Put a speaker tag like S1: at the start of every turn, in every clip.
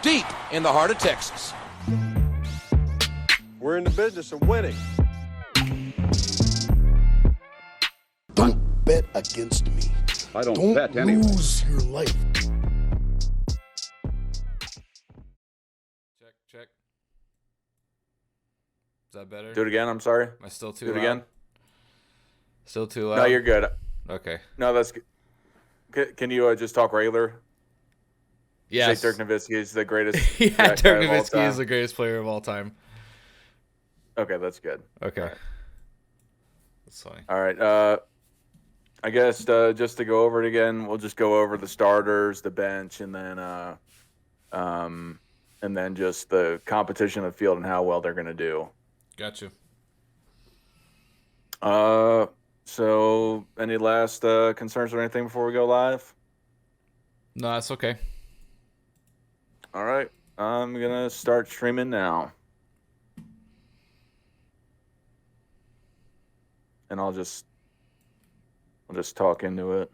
S1: deep in the heart of Texas.
S2: We're in the business of winning.
S3: Don't bet against me.
S4: I don't bet anyway.
S3: Lose your life.
S5: Check. Is that better?
S6: Do it again. I'm sorry.
S5: Am I still too
S6: Do it
S5: loud?
S6: again.
S5: Still too loud?
S6: No, you're good.
S5: Okay.
S6: No, that's good. Can you just talk regular?
S5: Yes.
S6: Say Dirk Nowitzki is the greatest.
S5: Yeah, Dirk
S6: of all
S5: Nowitzki
S6: time.
S5: is the greatest player of all time.
S6: Okay, that's good.
S5: Okay.
S6: All right.
S5: That's funny.
S6: All right. I guess just to go over it again, we'll just go over the starters, the bench, and then just the competition of the field and how well they're going to do.
S5: Gotcha.
S6: So any last concerns or anything before we go live?
S5: No, that's okay.
S6: All right. I'm going to start streaming now. And I'll just talk into it.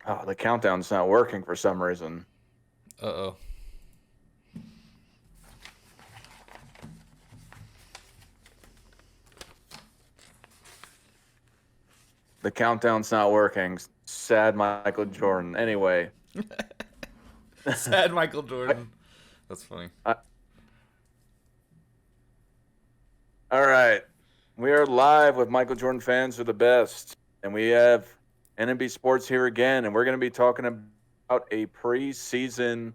S6: Oh, the countdown's not working for some reason.
S5: Uh-oh.
S6: The countdown's not working. Sad Michael Jordan. Anyway.
S5: Sad Michael Jordan. That's funny.
S6: All right. We are live with Michael Jordan Fans Are the Best. And we have NMB Sports here again. And we're going to be talking about a preseason.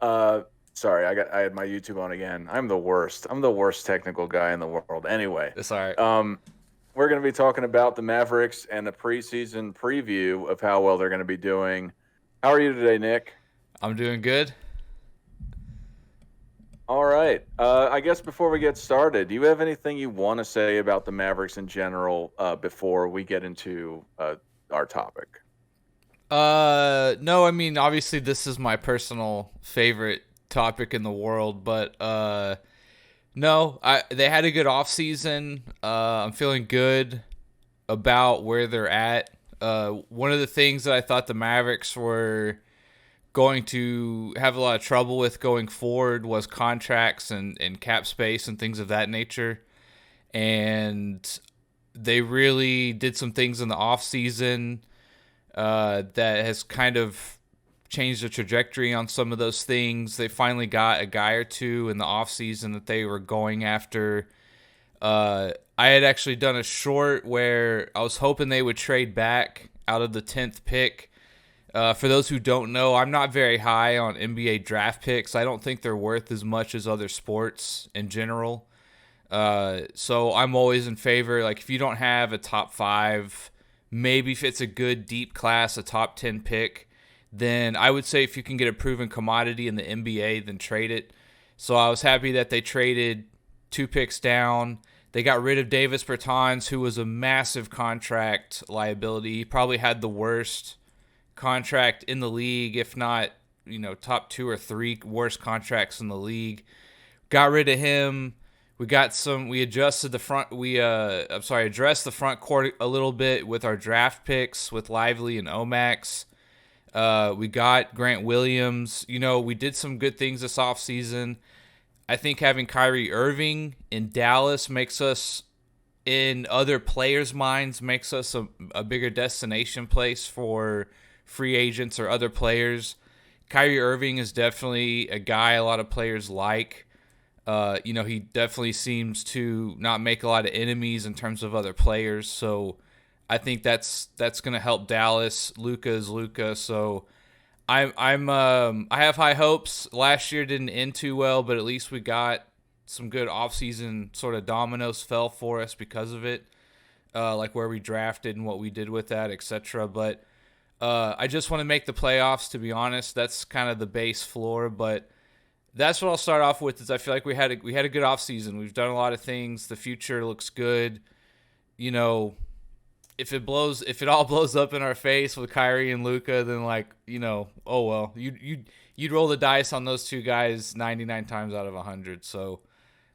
S6: Sorry, I had my YouTube on again. I'm the worst. I'm the worst technical guy in the world. Anyway.
S5: It's all right.
S6: We're going to be talking about the Mavericks and a preseason preview of how well they're going to be doing. How are you today, Nick?
S5: I'm doing good.
S6: All right. I guess before we get started, do you have anything you want to say about the Mavericks in general before we get into our topic?
S5: No, I mean, obviously this is my personal favorite topic in the world, but no, they had a good offseason. I'm feeling good about where they're at. One of the things that I thought the Mavericks were going to have a lot of trouble with going forward was contracts and cap space and things of that nature. And they really did some things in the offseason that has kind of changed the trajectory on some of those things. They finally got a guy or two in the offseason that they were going after. I had actually done a short where I was hoping they would trade back out of the 10th pick. For those who don't know, I'm not very high on NBA draft picks. I don't think they're worth as much as other sports in general. So I'm always in favor. Like, if you don't have a top 5, maybe if it's a good deep class, a top 10 pick, then I would say if you can get a proven commodity in the NBA, then trade it. So I was happy that they traded 2 picks down. They got rid of Davis Bertans, who was a massive contract liability. He probably had the worst contract in the league, if not, top 2 or 3 worst contracts in the league. Got rid of him. We adjusted the front. Addressed the front court a little bit with our draft picks with Lively and Omax. We got Grant Williams. We did some good things this offseason. I think having Kyrie Irving in Dallas makes us, in other players' minds, makes us a bigger destination place for free agents or other players. Kyrie Irving is definitely a guy a lot of players like. He definitely seems to not make a lot of enemies in terms of other players. So I think that's going to help Dallas. Luka is Luka. So I have high hopes. Last year didn't end too well, but at least we got some good offseason sort of dominoes fell for us because of it, like where we drafted and what we did with that, etc. But I just want to make the playoffs, to be honest. That's kind of the base floor, but that's what I'll start off with. Is I feel like we had a good offseason. We've done a lot of things. The future looks good. If it all blows up in our face with Kyrie and Luka, then oh well. You'd roll the dice on those two guys 99 times out of 100. So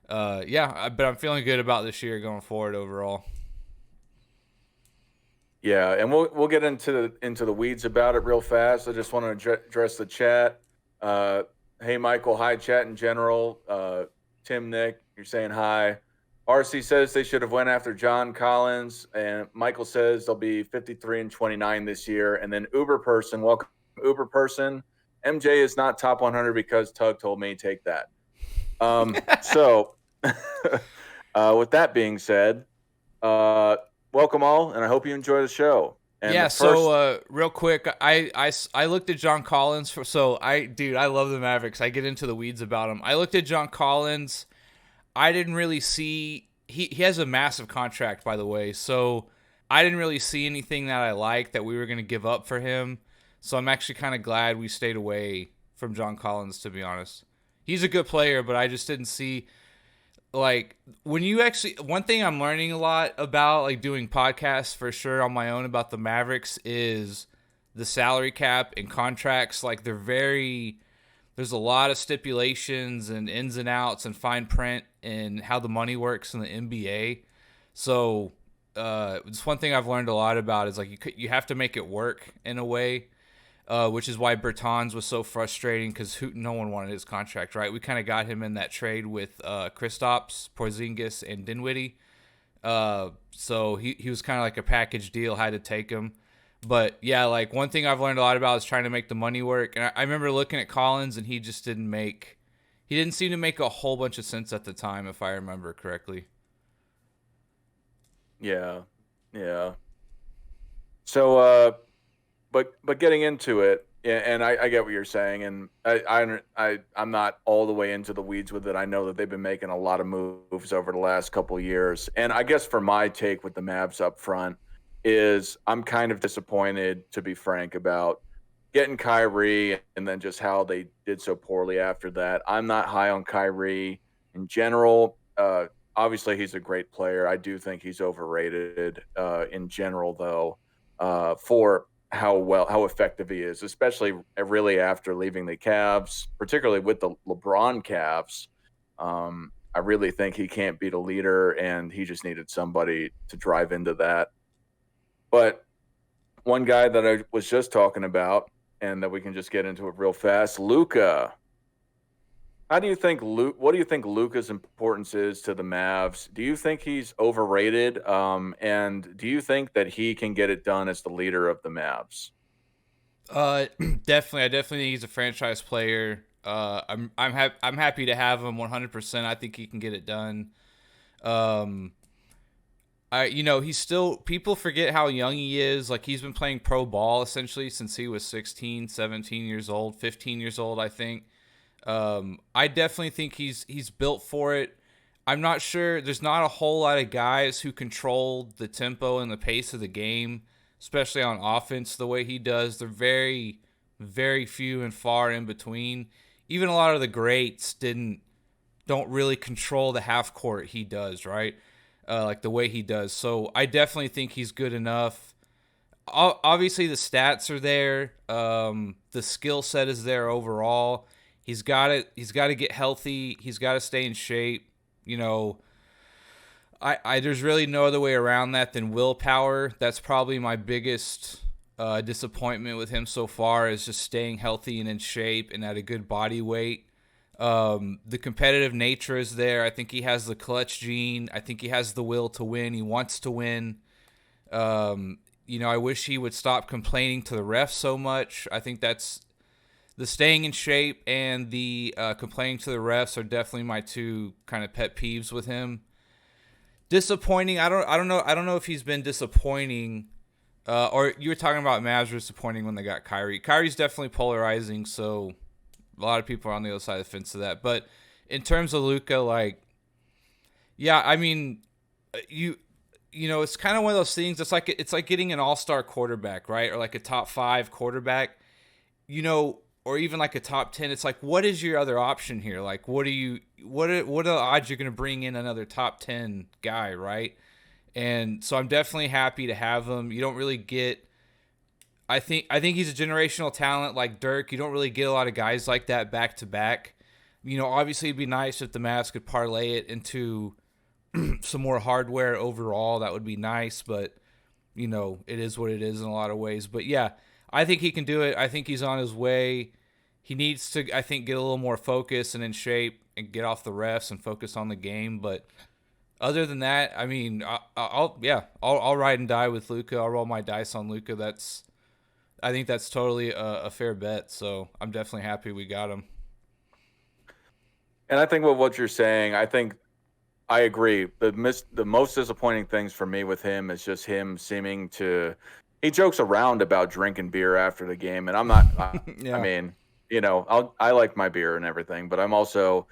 S5: but I'm feeling good about this year going forward overall.
S6: Yeah, and we'll get into the weeds about it real fast. I just want to address the chat. Hey, Michael. Hi, chat in general. Tim, Nick, you're saying hi. RC says they should have went after John Collins, and Michael says they'll be 53-29 this year. And then Uber person, welcome Uber person. MJ is not top 100 because Tug told me take that. So, with that being said, welcome all, and I hope you enjoy the show. And
S5: yeah.
S6: the first...
S5: So real quick, I looked at John Collins I love the Mavericks. I get into the weeds about him. I looked at John Collins. I didn't really see he has a massive contract, by the way. So I didn't really see anything that I liked that we were going to give up for him. So I'm actually kind of glad we stayed away from John Collins, to be honest. He's a good player, but I just didn't see, like, when you actually, one thing I'm learning a lot about, like, doing podcasts for sure on my own about the Mavericks is the salary cap and contracts. Like, there's a lot of stipulations and ins and outs and fine print and how the money works in the NBA. So it's one thing I've learned a lot about is, like, you have to make it work in a way, which is why Bertans was so frustrating because no one wanted his contract, right? We kind of got him in that trade with Kristaps, Porzingis, and Dinwiddie. So he was kind of like a package deal, had to take him. But yeah, like, one thing I've learned a lot about is trying to make the money work. And I remember looking at Collins, and he didn't seem to make a whole bunch of sense at the time, if I remember correctly.
S6: Yeah. So, but getting into it, and I get what you're saying, and I'm not all the way into the weeds with it. I know that they've been making a lot of moves over the last couple of years, and I guess for my take with the Mavs up front is I'm kind of disappointed, to be frank, about getting Kyrie and then just how they did so poorly after that. I'm not high on Kyrie in general. Obviously, he's a great player. I do think he's overrated in general, though, for how effective he is, especially really after leaving the Cavs, particularly with the LeBron Cavs. I really think he can't be the leader, and he just needed somebody to drive into that. But one guy that I was just talking about, and that we can just get into it real fast, Luka. What do you think Luka's importance is to the Mavs? Do you think he's overrated? And do you think that he can get it done as the leader of the Mavs?
S5: Definitely. I definitely think he's a franchise player. I'm happy to have him 100%. I think he can get it done. He's still, people forget how young he is. Like, he's been playing pro ball essentially since he was 16, 17 years old, 15 years old, I think. I definitely think he's built for it. I'm not sure. There's not a whole lot of guys who control the tempo and the pace of the game, especially on offense, the way he does. They're very, very few and far in between. Even a lot of the greats don't really control the half court he does, right? Like the way he does. So I definitely think he's good enough. Obviously, the stats are there. The skill set is there overall. He's got to get healthy. He's got to stay in shape. There's really no other way around that than willpower. That's probably my biggest disappointment with him so far, is just staying healthy and in shape and at a good body weight. The competitive nature is there. I think he has the clutch gene. I think he has the will to win. He wants to win. I wish he would stop complaining to the refs so much. I think that's the staying in shape and the complaining to the refs are definitely my two kind of pet peeves with him. Disappointing. I don't know if he's been disappointing. Or you were talking about Mavs were disappointing when they got Kyrie. Kyrie's definitely polarizing, so a lot of people are on the other side of the fence to that. But in terms of Luka, like, yeah, I mean, it's kind of one of those things. It's like getting an all-star quarterback, right? Or like a top 5 quarterback, or even like a top 10. It's like, what is your other option here? Like, what are the odds you're going to bring in another top 10 guy, right? And so I'm definitely happy to have him. You don't really get, I think he's a generational talent like Dirk. You don't really get a lot of guys like that back to back. Obviously it'd be nice if the Mavs could parlay it into some more hardware overall. That would be nice, but it is what it is in a lot of ways. But yeah, I think he can do it. I think he's on his way. He needs to, I think, get a little more focused and in shape and get off the refs and focus on the game. But other than that, I mean, I'll ride and die with Luka. I'll roll my dice on Luka. I think that's totally a fair bet. So I'm definitely happy we got him.
S6: And I think with what you're saying, I agree. The most disappointing things for me with him is just him seeming to. He jokes around about drinking beer after the game, and I'm not.
S5: Yeah.
S6: I mean, I like my beer and everything, but I'm also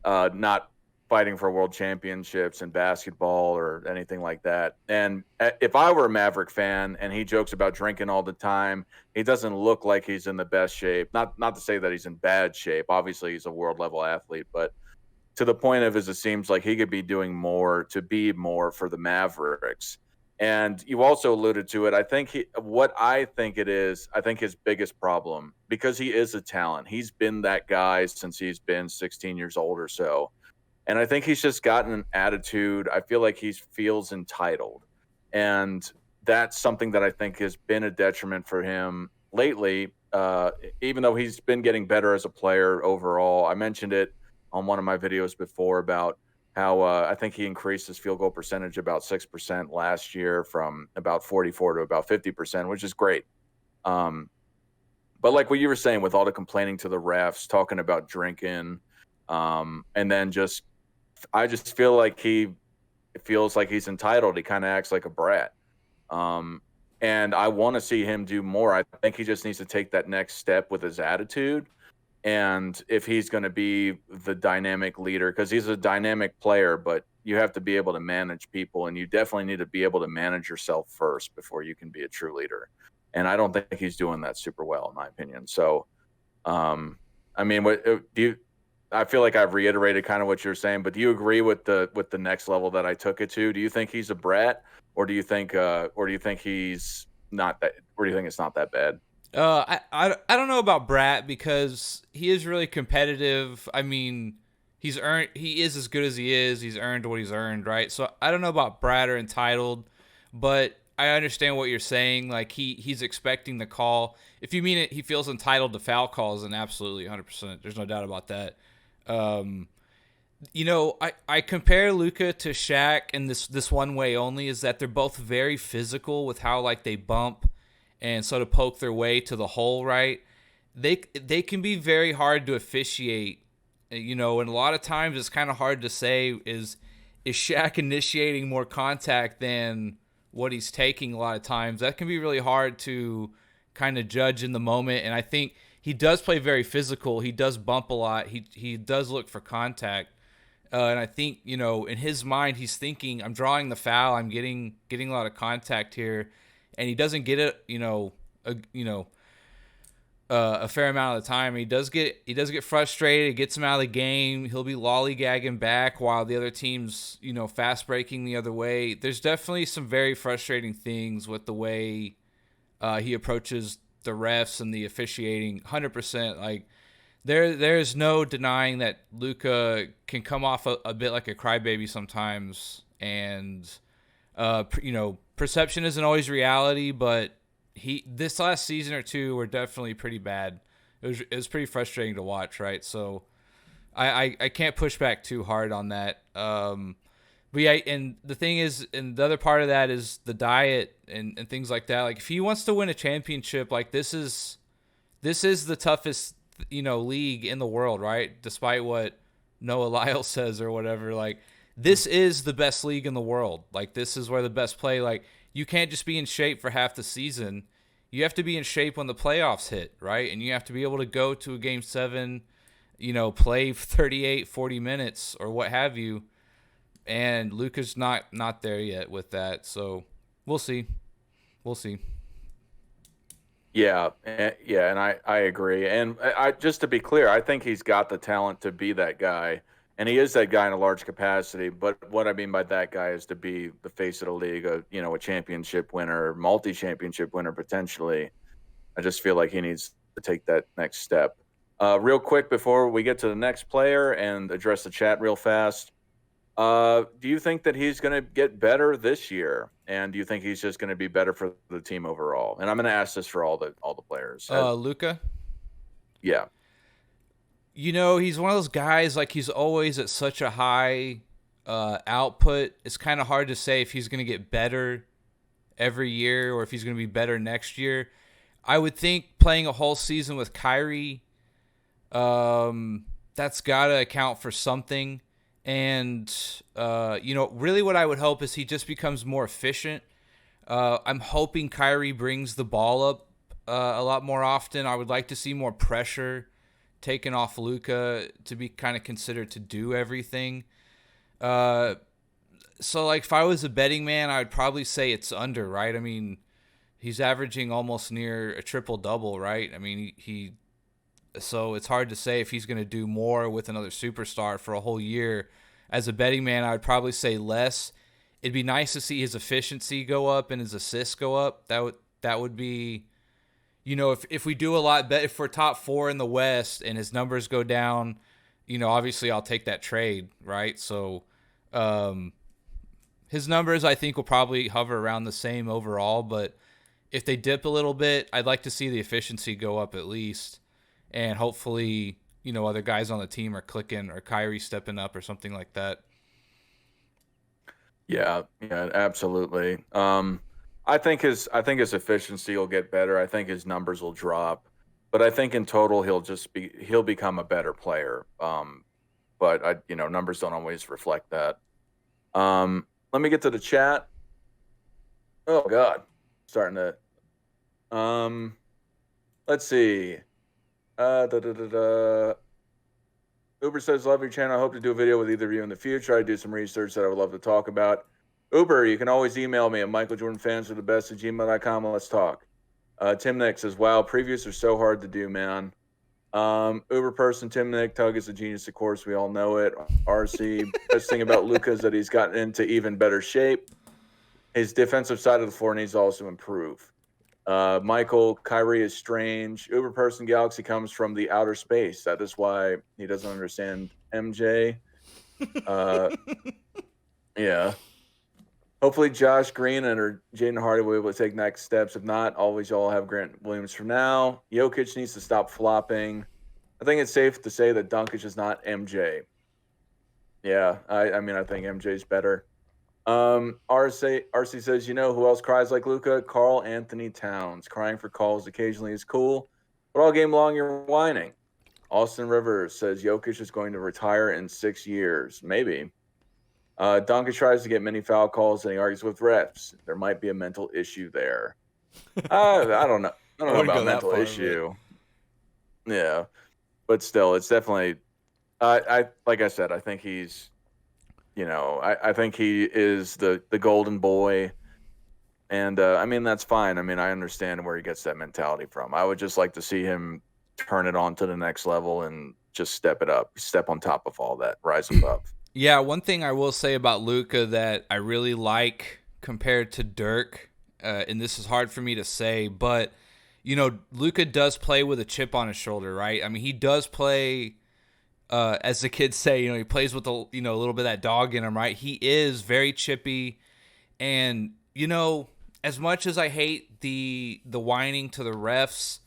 S6: not fighting for world championships in basketball or anything like that. And if I were a Maverick fan and he jokes about drinking all the time, he doesn't look like he's in the best shape. Not to say that he's in bad shape. Obviously, he's a world level athlete, but to the point of it seems like he could be doing more to be more for the Mavericks. And you also alluded to it. I think his biggest problem, because he is a talent, he's been that guy since he's been 16 years old or so. And I think he's just gotten an attitude. I feel like he feels entitled. And that's something that I think has been a detriment for him lately, even though he's been getting better as a player overall. I mentioned it on one of my videos before about how I think he increased his field goal percentage about 6% last year from about 44 to about 50%, which is great. But like what you were saying with all the complaining to the refs, talking about drinking, and then I just feel like he feels like he's entitled. He kind of acts like a brat. And I want to see him do more. I think he just needs to take that next step with his attitude. And if he's going to be the dynamic leader, because he's a dynamic player, but you have to be able to manage people, and you definitely need to be able to manage yourself first before you can be a true leader. And I don't think he's doing that super well, in my opinion. So, I mean, what do you? I feel like I've reiterated kind of what you're saying, but do you agree with the next level that I took it to? Do you think he's a brat, or do you think he's not that, or do you think it's not that bad?
S5: I don't know about brat, because he is really competitive. I mean, he is as good as he is. He's earned what he's earned, right? So I don't know about brat or entitled, but I understand what you're saying. Like he's expecting the call. If you mean it, he feels entitled to foul calls, and absolutely 100%. There's no doubt about that. I compare Luka to Shaq in this one way only, is that they're both very physical with how like they bump and sort of poke their way to the hole, right? They can be very hard to officiate, and a lot of times it's kind of hard to say is Shaq initiating more contact than what he's taking a lot of times. That can be really hard to kind of judge in the moment, and I think he does play very physical. He does bump a lot. He does look for contact. And I think, in his mind, he's thinking, I'm drawing the foul. I'm getting a lot of contact here. And he doesn't get it, a fair amount of the time. He does get frustrated. It gets him out of the game. He'll be lollygagging back while the other team's, fast breaking the other way. There's definitely some very frustrating things with the way he approaches the refs and the officiating. 100%. Like there's no denying that Luka can come off a bit like a crybaby sometimes, and perception isn't always reality, but this last season or two were definitely pretty bad. It was pretty frustrating to watch, right? So I can't push back too hard on that. But yeah, and the thing is, and the other part of that is the diet and things like that. Like if he wants to win a championship, like this is the toughest, league in the world, right? Despite what Noah Lyles says or whatever, like this is the best league in the world. Like this is where the best play. Like you can't just be in shape for half the season. You have to be in shape when the playoffs hit, right? And you have to be able to go to a game 7, play 38, 40 minutes or what have you. And Luka's not there yet with that. So we'll see.
S6: Yeah, and I agree. And I just to be clear, I think he's got the talent to be that guy. And he is that guy in a large capacity. But what I mean by that guy is to be the face of the league, a championship winner, multi-championship winner potentially. I just feel like he needs to take that next step. Real quick before we get to the next player and address the chat real fast, Do you think that he's going to get better this year? And do you think he's just going to be better for the team overall? And I'm going to ask this for all the players.
S5: Luka.
S6: Yeah.
S5: He's one of those guys, like, he's always at such a high output. It's kind of hard to say if he's going to get better every year or if he's going to be better next year. I would think playing a whole season with Kyrie, that's got to account for something. And, really what I would hope is he just becomes more efficient. I'm hoping Kyrie brings the ball up a lot more often. I would like to see more pressure taken off Luka to be kind of considered to do everything. So, like, if I was a betting man, I would probably say it's under, right? I mean, he's averaging almost near a triple-double, right? I mean, so it's hard to say if he's going to do more with another superstar for a whole year. As a betting man, I would probably say less. It'd be nice to see his efficiency go up and his assists go up. That would be, if we do a lot better, if we're top 4 in the West and his numbers go down, obviously I'll take that trade, right? So his numbers, I think, will probably hover around the same overall, but if they dip a little bit, I'd like to see the efficiency go up at least. And hopefully, other guys on the team are clicking or Kyrie stepping up or something like that.
S6: Yeah, absolutely. I think his efficiency will get better. I think his numbers will drop, but I think in total he'll become a better player. But numbers don't always reflect that. Let me get to the chat. Oh God, starting to. Let's see. Uber says, love your channel. I hope to do a video with either of you in the future. I do some research that I would love to talk about. Uber, you can always email me at michaeljordanfans@gmail.com and let's talk. Tim Nick says, wow, previews are so hard to do, man. Uber person, Tim Nick, Tug is a genius, of course. We all know it. RC, best thing about Luka is that he's gotten into even better shape. His defensive side of the floor needs to also improve. Michael, Kyrie is strange. Uber person Galaxy comes from the outer space. That is why he doesn't understand MJ. Yeah. Hopefully Josh Green and Jaden Hardy will be able to take next steps. If not, always y'all have Grant Williams for now. Jokic needs to stop flopping. I think it's safe to say that Doncic is not MJ. Yeah, I mean, I think MJ's better. RC says, who else cries like Luka? Karl Anthony Towns. Crying for calls occasionally is cool, but all game long you're whining. Austin Rivers says Jokic is going to retire in 6 years. Maybe. Doncic tries to get many foul calls and he argues with refs. There might be a mental issue there. I don't know. I don't know about mental issue. Yeah, but still, it's definitely. I like I said, I think he's. I think he is the golden boy, and I mean that's fine. I mean I understand where he gets that mentality from. I would just like to see him turn it on to the next level and just step it up, step on top of all that, rise above.
S5: Yeah, one thing I will say about Luka that I really like compared to Dirk, and this is hard for me to say, but Luka does play with a chip on his shoulder, right? I mean, he does play. As the kids say, he plays with a little bit of that dog in him, right? He is very chippy, and as much as I hate the whining to the refs,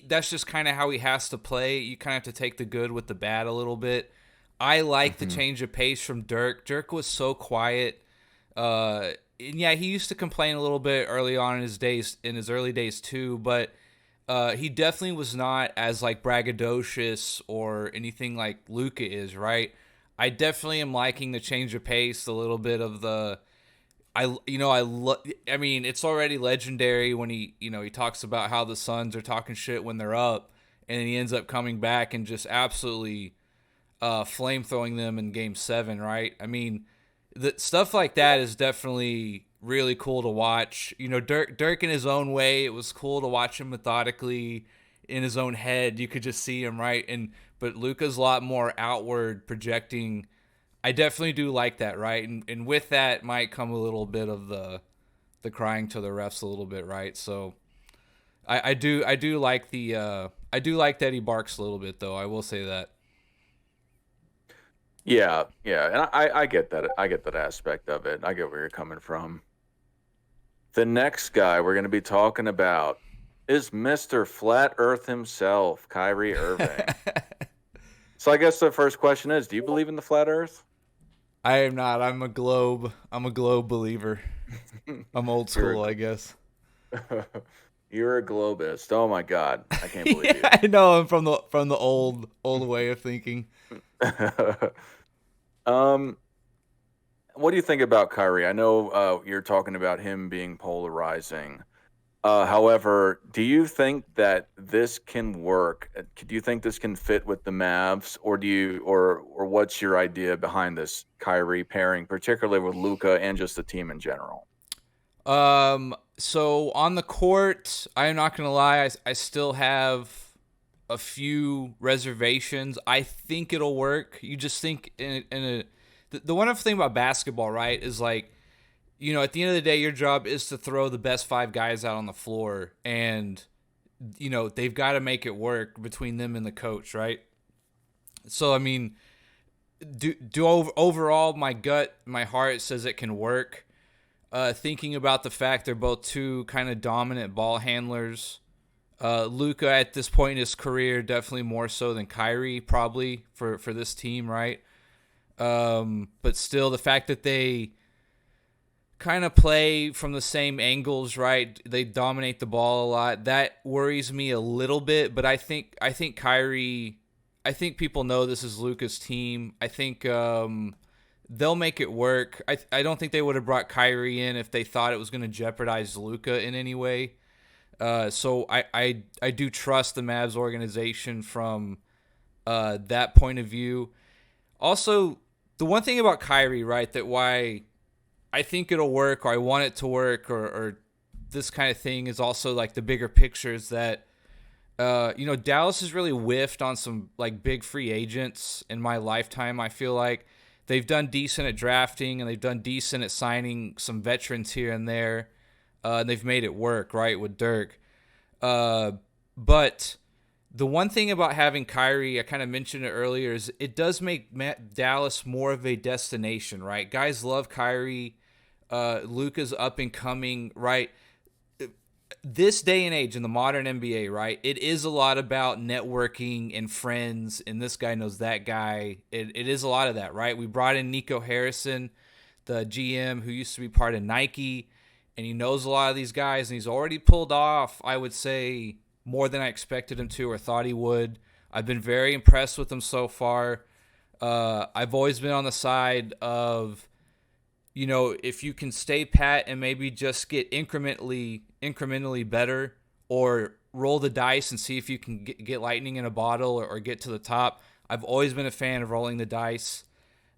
S5: that's just kind of how he has to play. You kind of have to take the good with the bad a little bit. I like the change of pace from Dirk. Dirk was so quiet. And yeah, he used to complain a little bit early on in his early days too, but he definitely was not as like braggadocious or anything like Luka is, right? I definitely am liking the change of pace, a little bit of the I mean, it's already legendary when he talks about how the Suns are talking shit when they're up and then he ends up coming back and just absolutely flame throwing them in game 7, right? I mean, the stuff like that is definitely really cool to watch. Dirk in his own way, it was cool to watch him methodically in his own head. You could just see him, right? But Luka's a lot more outward projecting. I definitely do like that, right? And with that might come a little bit of the crying to the refs a little bit, right? So I do like I do like that he barks a little bit though. I will say that.
S6: Yeah, and I get that. I get that aspect of it. I get where you're coming from. The next guy we're going to be talking about is Mr. Flat Earth himself, Kyrie Irving. So I guess the first question is, do you believe in the flat Earth?
S5: I am not. I'm a globe. I'm a globe believer. I'm old
S6: You're
S5: school, I guess.
S6: you're a globist. Oh my God, I can't believe
S5: Yeah,
S6: you.
S5: I know. I'm from the old way of thinking.
S6: um, what do you think about Kyrie? I know you're talking about him being polarizing. However, do you think that this can work? Do you think this can fit with the Mavs, or or what's your idea behind this Kyrie pairing, particularly with Luca and just the team in general?
S5: So on the court, I'm not gonna lie, I still have a few reservations. I think it'll work. You just think in a the wonderful thing about basketball, right, is like, at the end of the day, your job is to throw the best five guys out on the floor, and they've got to make it work between them and the coach, right? So I mean, overall, my heart says it can work. Thinking about the fact they're both two kind of dominant ball handlers. Luca at this point in his career, definitely more so than Kyrie, probably for this team, right? But still, the fact that they kind of play from the same angles, right? They dominate the ball a lot. That worries me a little bit, but I think Kyrie. I think people know this is Luka's team. I think they'll make it work. I don't think they would have brought Kyrie in if they thought it was going to jeopardize Luka in any way. So I do trust the Mavs organization from that point of view. Also, the one thing about Kyrie, right, that why I think it'll work, or I want it to work, or this kind of thing is also like the bigger picture is that Dallas has really whiffed on some like big free agents in my lifetime. I feel like they've done decent at drafting and they've done decent at signing some veterans here and there. And they've made it work, right, with Dirk. But the one thing about having Kyrie, I kind of mentioned it earlier, is it does make Dallas more of a destination, right? Guys love Kyrie. Luka's up and coming, right? This day and age in the modern NBA, right? It is a lot about networking and friends, and this guy knows that guy. It is a lot of that, right? We brought in Nico Harrison, the GM who used to be part of Nike, and he knows a lot of these guys, and he's already pulled off, I would say, more than I expected him to or thought he would. I've been very impressed with him so far. I've always been on the side of, if you can stay pat and maybe just get incrementally better, or roll the dice and see if you can get lightning in a bottle, or get to the top. I've always been a fan of rolling the dice,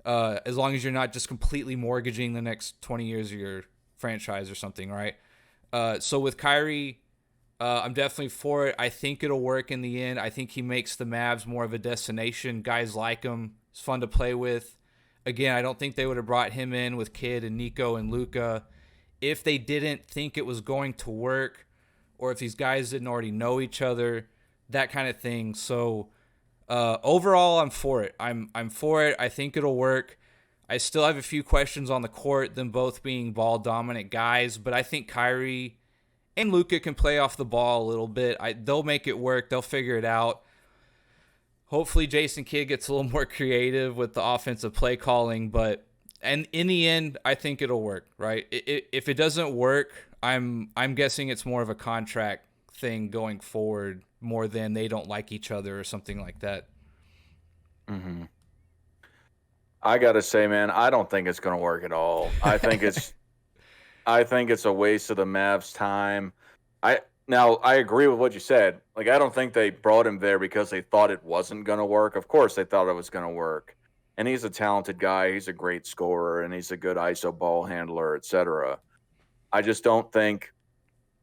S5: as long as you're not just completely mortgaging the next 20 years of your franchise or something, right? So with Kyrie, I'm definitely for it. I think it'll work in the end. I think he makes the Mavs more of a destination. Guys like him. It's fun to play with. Again, I don't think they would have brought him in with Kidd and Nico and Luca if they didn't think it was going to work, or if these guys didn't already know each other, that kind of thing. So overall, I'm for it. I'm for it. I think it'll work. I still have a few questions on the court, them both being ball dominant guys, but I think Kyrie and Luka can play off the ball a little bit. They'll make it work. They'll figure it out. Hopefully Jason Kidd gets a little more creative with the offensive play calling, but and in the end, I think it'll work, right? If it doesn't work, I'm guessing it's more of a contract thing going forward, more than they don't like each other or something like that.
S6: Mm-hmm. I gotta say, man, I don't think it's gonna work at all. I think it's a waste of the Mavs' time. I agree with what you said. Like, I don't think they brought him there because they thought it wasn't gonna work. Of course, they thought it was gonna work. And he's a talented guy. He's a great scorer, and he's a good ISO ball handler, etc. I just don't think,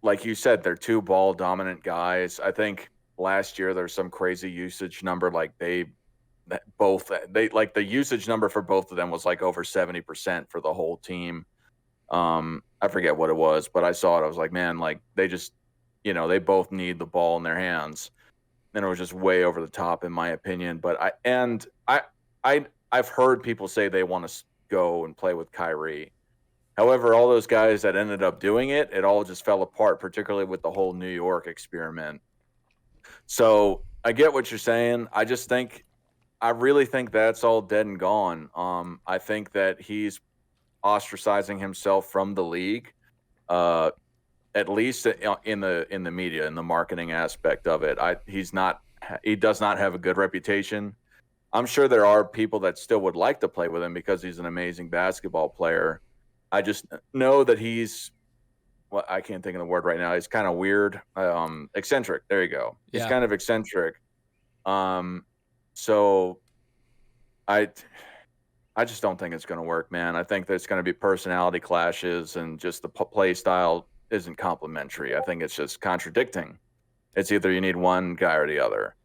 S6: like you said, they're two ball dominant guys. I think last year there's some crazy usage number, like like the usage number for both of them was like over 70% for the whole team. I forget what it was, but I saw it. I was like, man, like they just, they both need the ball in their hands. And it was just way over the top, in my opinion. But I've heard people say they want to go and play with Kyrie. However, all those guys that ended up doing it, it all just fell apart, particularly with the whole New York experiment. So I get what you're saying. I really think that's all dead and gone. I think that he's ostracizing himself from the league, uh, at least in the media, in the marketing aspect of it. He does not have a good reputation. I'm sure there are people that still would like to play with him because he's an amazing basketball player. I just know that well, I can't think of the word right now. He's kind of weird, eccentric. There you go. He's kind of eccentric. So I just don't think it's going to work, man. I think there's going to be personality clashes and just the play style isn't complementary. I think it's just contradicting. It's either you need one guy or the other.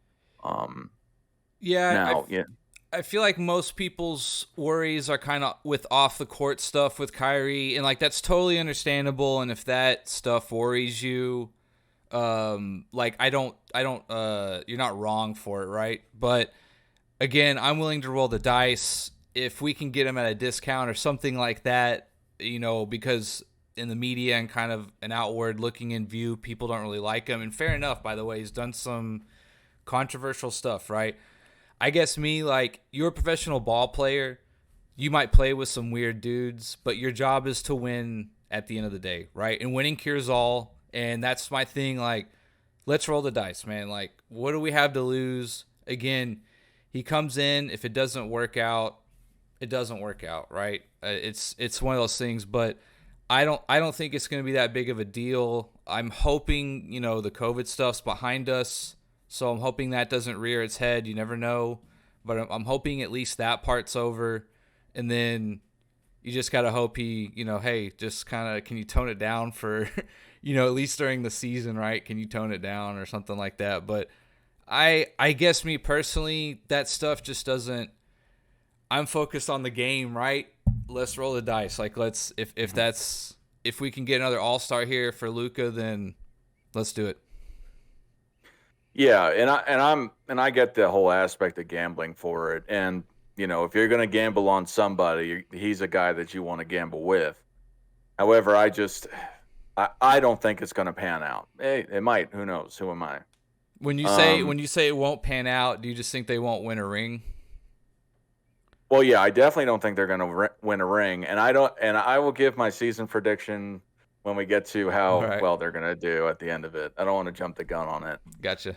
S5: I feel like most people's worries are kind of with off the court stuff with Kyrie, and like that's totally understandable. And if that stuff worries you, like you're not wrong for it, right? But again, I'm willing to roll the dice if we can get him at a discount or something like that, because in the media and kind of an outward looking in view, people don't really like him. And fair enough, by the way, he's done some controversial stuff, right? I guess like, you're a professional ball player. You might play with some weird dudes, but your job is to win at the end of the day, right? And winning cures all. And that's my thing. Like, let's roll the dice, man. Like, what do we have to lose? Again, he comes in. If it doesn't work out, it doesn't work out, right? It's one of those things, but I don't think it's going to be that big of a deal. I'm hoping, the COVID stuff's behind us. So I'm hoping that doesn't rear its head. You never know. But I'm hoping at least that part's over. And then you just got to hope he, hey, just kind of, can you tone it down for, at least during the season, right? Can you tone it down or something like that? But I guess me personally, that stuff just doesn't, I'm focused on the game, right? Let's roll the dice. Like, if we can get another all-star here for Luka, then let's do it.
S6: Yeah, and I get the whole aspect of gambling for it. And, if you're going to gamble on somebody, he's a guy that you want to gamble with. However, I don't think it's going to pan out. It might. Who knows? Who am I?
S5: When you say it won't pan out, do you just think they won't win a ring?
S6: Well, yeah, I definitely don't think they're going to win a ring. And I will give my season prediction when we get to how well they're going to do at the end of it. I don't want to jump the gun on it.
S5: Gotcha.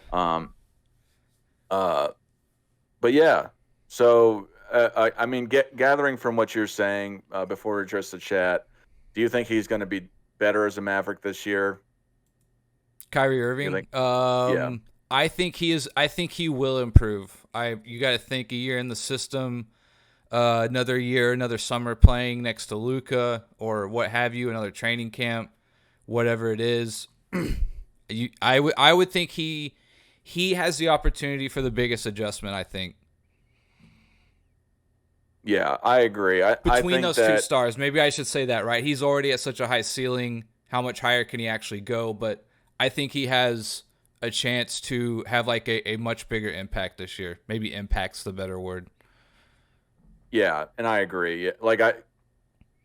S6: But yeah, so I mean, gathering from what you're saying before we address the chat, do you think he's going to be better as a Maverick this year?
S5: Kyrie Irving?
S6: Yeah.
S5: I think he is. I think he will improve. You got to think a year in the system, another year, another summer playing next to Luka or what have you, another training camp, whatever it is. I would think he has the opportunity for the biggest adjustment, I think.
S6: Yeah, I agree.
S5: Between those two stars, maybe I should say that, right? He's already at such a high ceiling. How much higher can he actually go? But I think he has a chance to have like a much bigger impact this year. Maybe impact's the better word.
S6: Yeah, and I agree. Like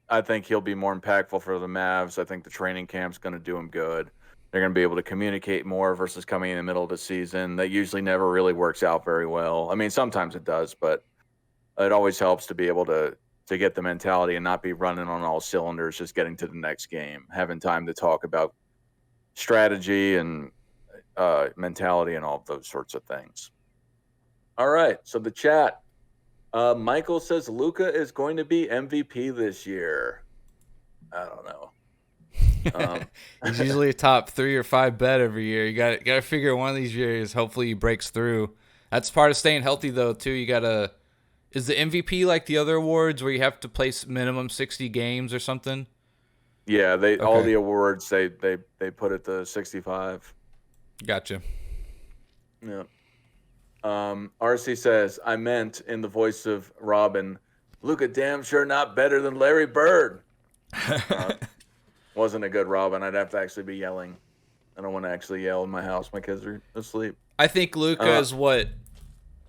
S6: I think he'll be more impactful for the Mavs. I think the training camp's going to do him good. They're going to be able to communicate more versus coming in the middle of the season. That usually never really works out very well. I mean, sometimes it does, but it always helps to be able to get the mentality and not be running on all cylinders, just getting to the next game, having time to talk about strategy and mentality and all of those sorts of things. All right, so the chat. Michael says Luka is going to be MVP this year. I don't know.
S5: He's usually a top 3 or 5 bet every year. You got to figure one of these years. Hopefully he breaks through. That's part of staying healthy, though. Too. You gotta. Is the MVP like the other awards where you have to play minimum 60 games or something?
S6: Yeah, all the awards they put it to 65.
S5: Gotcha.
S6: Yeah. RC says, I meant in the voice of Robin, Luka damn sure not better than Larry Bird. Wasn't a good Robin. I'd have to actually be yelling. I don't want to actually yell in my house. My kids are asleep.
S5: I think Luka is what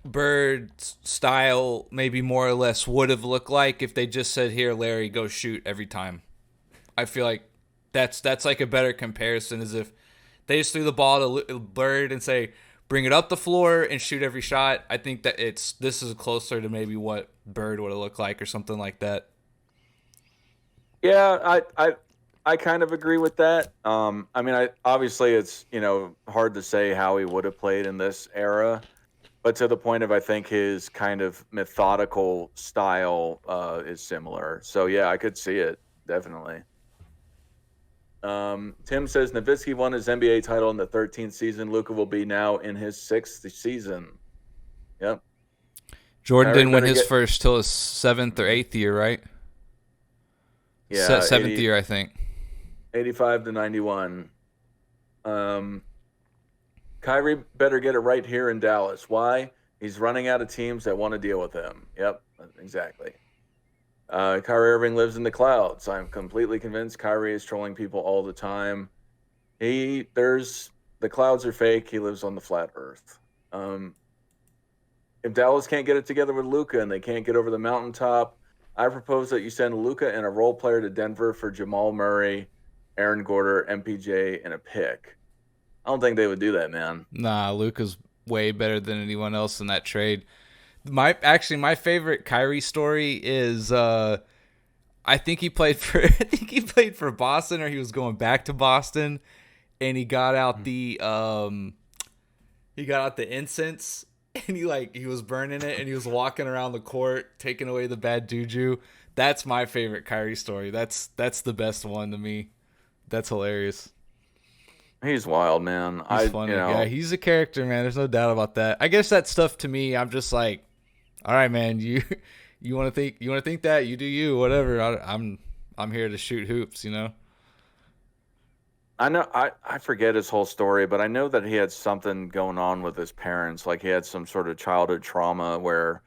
S5: Bird's style maybe more or less would have looked like if they just said, "Here, Larry, go shoot every time." I feel like that's like a better comparison, as if they just threw the ball to Bird and say, "Bring it up the floor and shoot every shot." I think that this is closer to maybe what Bird would have looked like or something like that.
S6: Yeah, I kind of agree with that. I mean, obviously it's hard to say how he would have played in this era, but to the point of I think his kind of methodical style is similar. So yeah, I could see it definitely. Tim says Nowitzki won his NBA title in the 13th season. Luka will be now in his 6th season. Yep.
S5: Jordan didn't win his first till his 7th or 8th year, right?
S6: Yeah,
S5: 7th year, I think.
S6: 85 to 91. Kyrie better get it right here in Dallas. Why? He's running out of teams that want to deal with him. Yep, exactly. Kyrie Irving lives in the clouds. I'm completely convinced Kyrie is trolling people all the time. The clouds are fake. He lives on the flat earth. If Dallas can't get it together with Luka and they can't get over the mountaintop, I propose that you send Luka and a role player to Denver for Jamal Murray, Aaron Gordon, MPJ, and a pick. I don't think they would do that, man.
S5: Nah, Luka's way better than anyone else in that trade. My favorite Kyrie story is I think he played for Boston, or he was going back to Boston, and he got out the incense, and he was burning it, and he was walking around the court taking away the bad juju. That's my favorite Kyrie story. That's the best one to me. That's hilarious.
S6: He's wild, man.
S5: He's funny. Yeah, he's a character, man. There's no doubt about that. I guess that stuff to me, I'm just like, all right, man. You want to think that, you do you, whatever. I'm here to shoot hoops,
S6: I know. I forget his whole story, but I know that he had something going on with his parents. Like he had some sort of childhood trauma where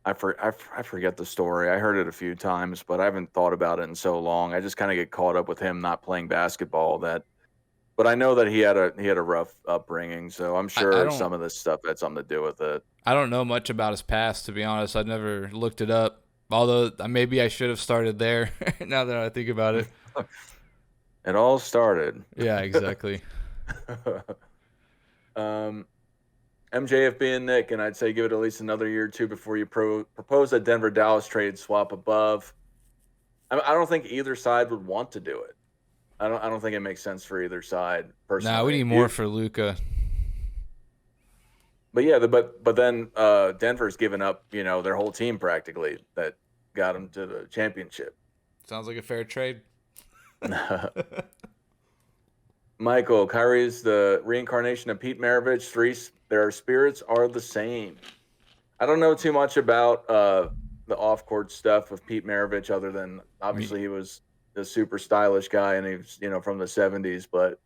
S6: I forget the story. I heard it a few times, but I haven't thought about it in so long. I just kind of get caught up with him not playing basketball. But I know that he had a rough upbringing, so I'm sure some of this stuff had something to do with it.
S5: I don't know much about his past, to be honest. I never looked it up, although maybe I should have started there. Now that I think about it,
S6: it all started.
S5: Yeah, exactly.
S6: MJF being Nick, and I'd say give it at least another year or two before you propose a Denver-Dallas trade swap above. I don't think either side would want to do it. I don't think it makes sense for either side, personally.
S5: Nah, we need more for Luka.
S6: But yeah, but then Denver's given up, their whole team practically that got them to the championship.
S5: Sounds like a fair trade.
S6: Michael, Kyrie's the reincarnation of Pete Maravich. Their spirits are the same. I don't know too much about the off-court stuff with Pete Maravich, other than obviously he was the super stylish guy, and he was, from the 70s, but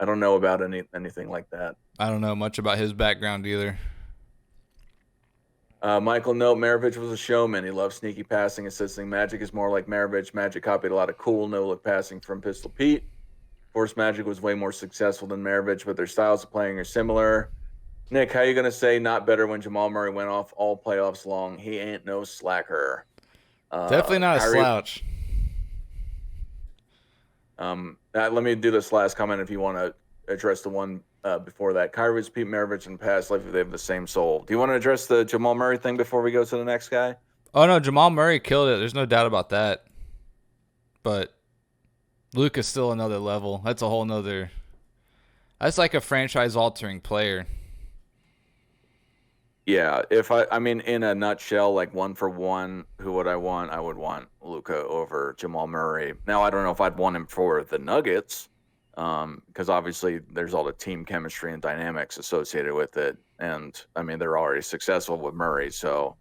S6: I don't know about anything like that.
S5: I don't know much about his background either.
S6: Michael, no, Maravich was a showman. He loved sneaky passing, assisting. Magic is more like Maravich. Magic copied a lot of cool no-look passing from Pistol Pete. Of course, Magic was way more successful than Maravich, but their styles of playing are similar. Nick, how you going to say not better when Jamal Murray went off all playoffs long? He ain't no slacker.
S5: Definitely not a slouch.
S6: Let me do this last comment if you want to address the one before that. Kyrie's Pete Maravich in past life, they have the same soul. Do you want to address the Jamal Murray thing before we go to the next guy?
S5: Oh, no, Jamal Murray killed it. There's no doubt about that. But Luka's still another level. That's a whole nother... That's like a franchise-altering player.
S6: Yeah, I mean, in a nutshell, like one for one, who would I want? I would want Luka over Jamal Murray. Now, I don't know if I'd want him for the Nuggets, because obviously there's all the team chemistry and dynamics associated with it. And, I mean, they're already successful with Murray, so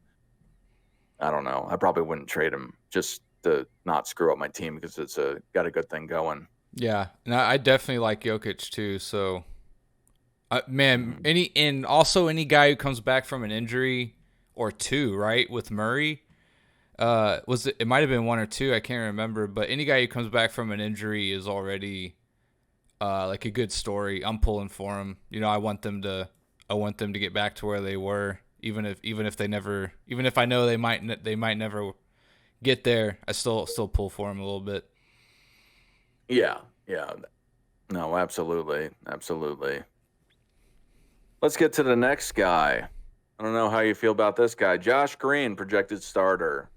S6: I don't know. I probably wouldn't trade him just to not screw up my team because it's got a good thing going.
S5: Yeah, and I definitely like Jokic too, so... man, any guy who comes back from an injury or two, right, with Murray, it might have been one or two, I can't remember, but any guy who comes back from an injury is already like a good story. I'm pulling for him. I want them to get back to where they were, Even if I know they might never get there, I still pull for him a little bit.
S6: Yeah. No, absolutely. Let's get to the next guy. I don't know how you feel about this guy. Josh Green, projected starter.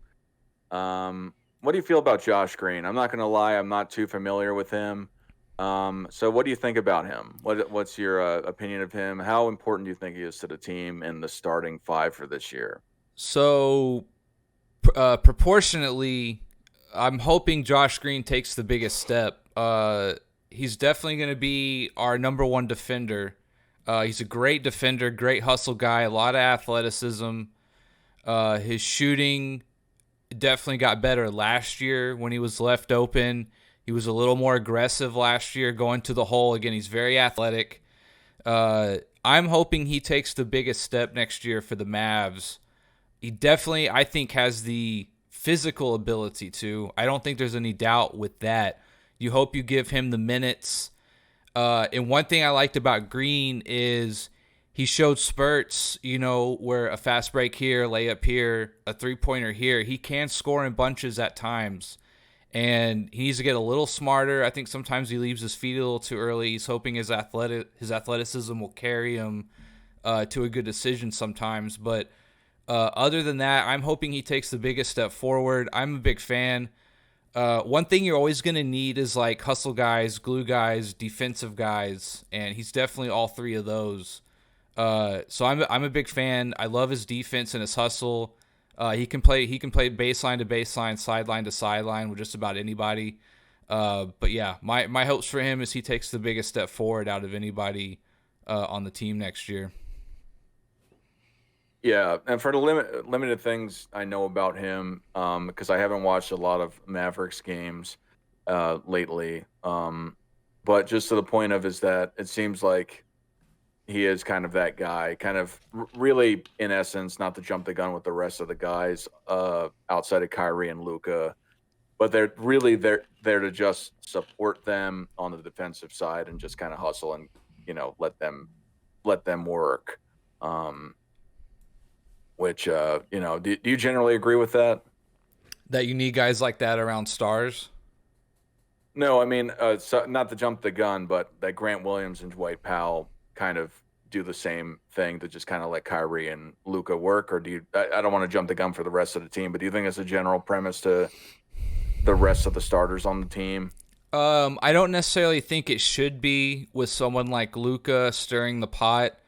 S6: What do you feel about Josh Green? I'm not going to lie, I'm not too familiar with him. So what do you think about him? What's your opinion of him? How important do you think he is to the team in the starting five for this year?
S5: So, proportionately, I'm hoping Josh Green takes the biggest step. He's definitely going to be our number one defender. He's a great defender, great hustle guy, a lot of athleticism. His shooting definitely got better last year when he was left open. He was a little more aggressive last year going to the hole. Again, he's very athletic. I'm hoping he takes the biggest step next year for the Mavs. He definitely, I think, has the physical ability to. I don't think there's any doubt with that. You hope you give him the minutes. And one thing I liked about Green is he showed spurts, where a fast break here, layup here, a three-pointer here. He can score in bunches at times. And he needs to get a little smarter. I think sometimes he leaves his feet a little too early. He's hoping his athleticism will carry him to a good decision sometimes. But other than that, I'm hoping he takes the biggest step forward. I'm a big fan. One thing you're always going to need is like hustle guys, glue guys, defensive guys, and he's definitely all three of those. So I'm a big fan. I love his defense and his hustle. He can play baseline to baseline, sideline to sideline with just about anybody. But yeah, my hopes for him is he takes the biggest step forward out of anybody on the team next year.
S6: Yeah, and for the limited things I know about him, because I haven't watched a lot of Mavericks games lately, but just to the point of is that it seems like he is kind of that guy, kind of really, in essence, not to jump the gun with the rest of the guys outside of Kyrie and Luka, but they're really there to just support them on the defensive side and just kind of hustle and let them work. Which do you generally agree with that?
S5: That you need guys like that around stars?
S6: No, I mean, so not to jump the gun, but that Grant Williams and Dwight Powell kind of do the same thing to just kind of let Kyrie and Luka work, or do you? I don't want to jump the gun for the rest of the team, but do you think it's a general premise to the rest of the starters on the team?
S5: I don't necessarily think it should be with someone like Luka stirring the pot.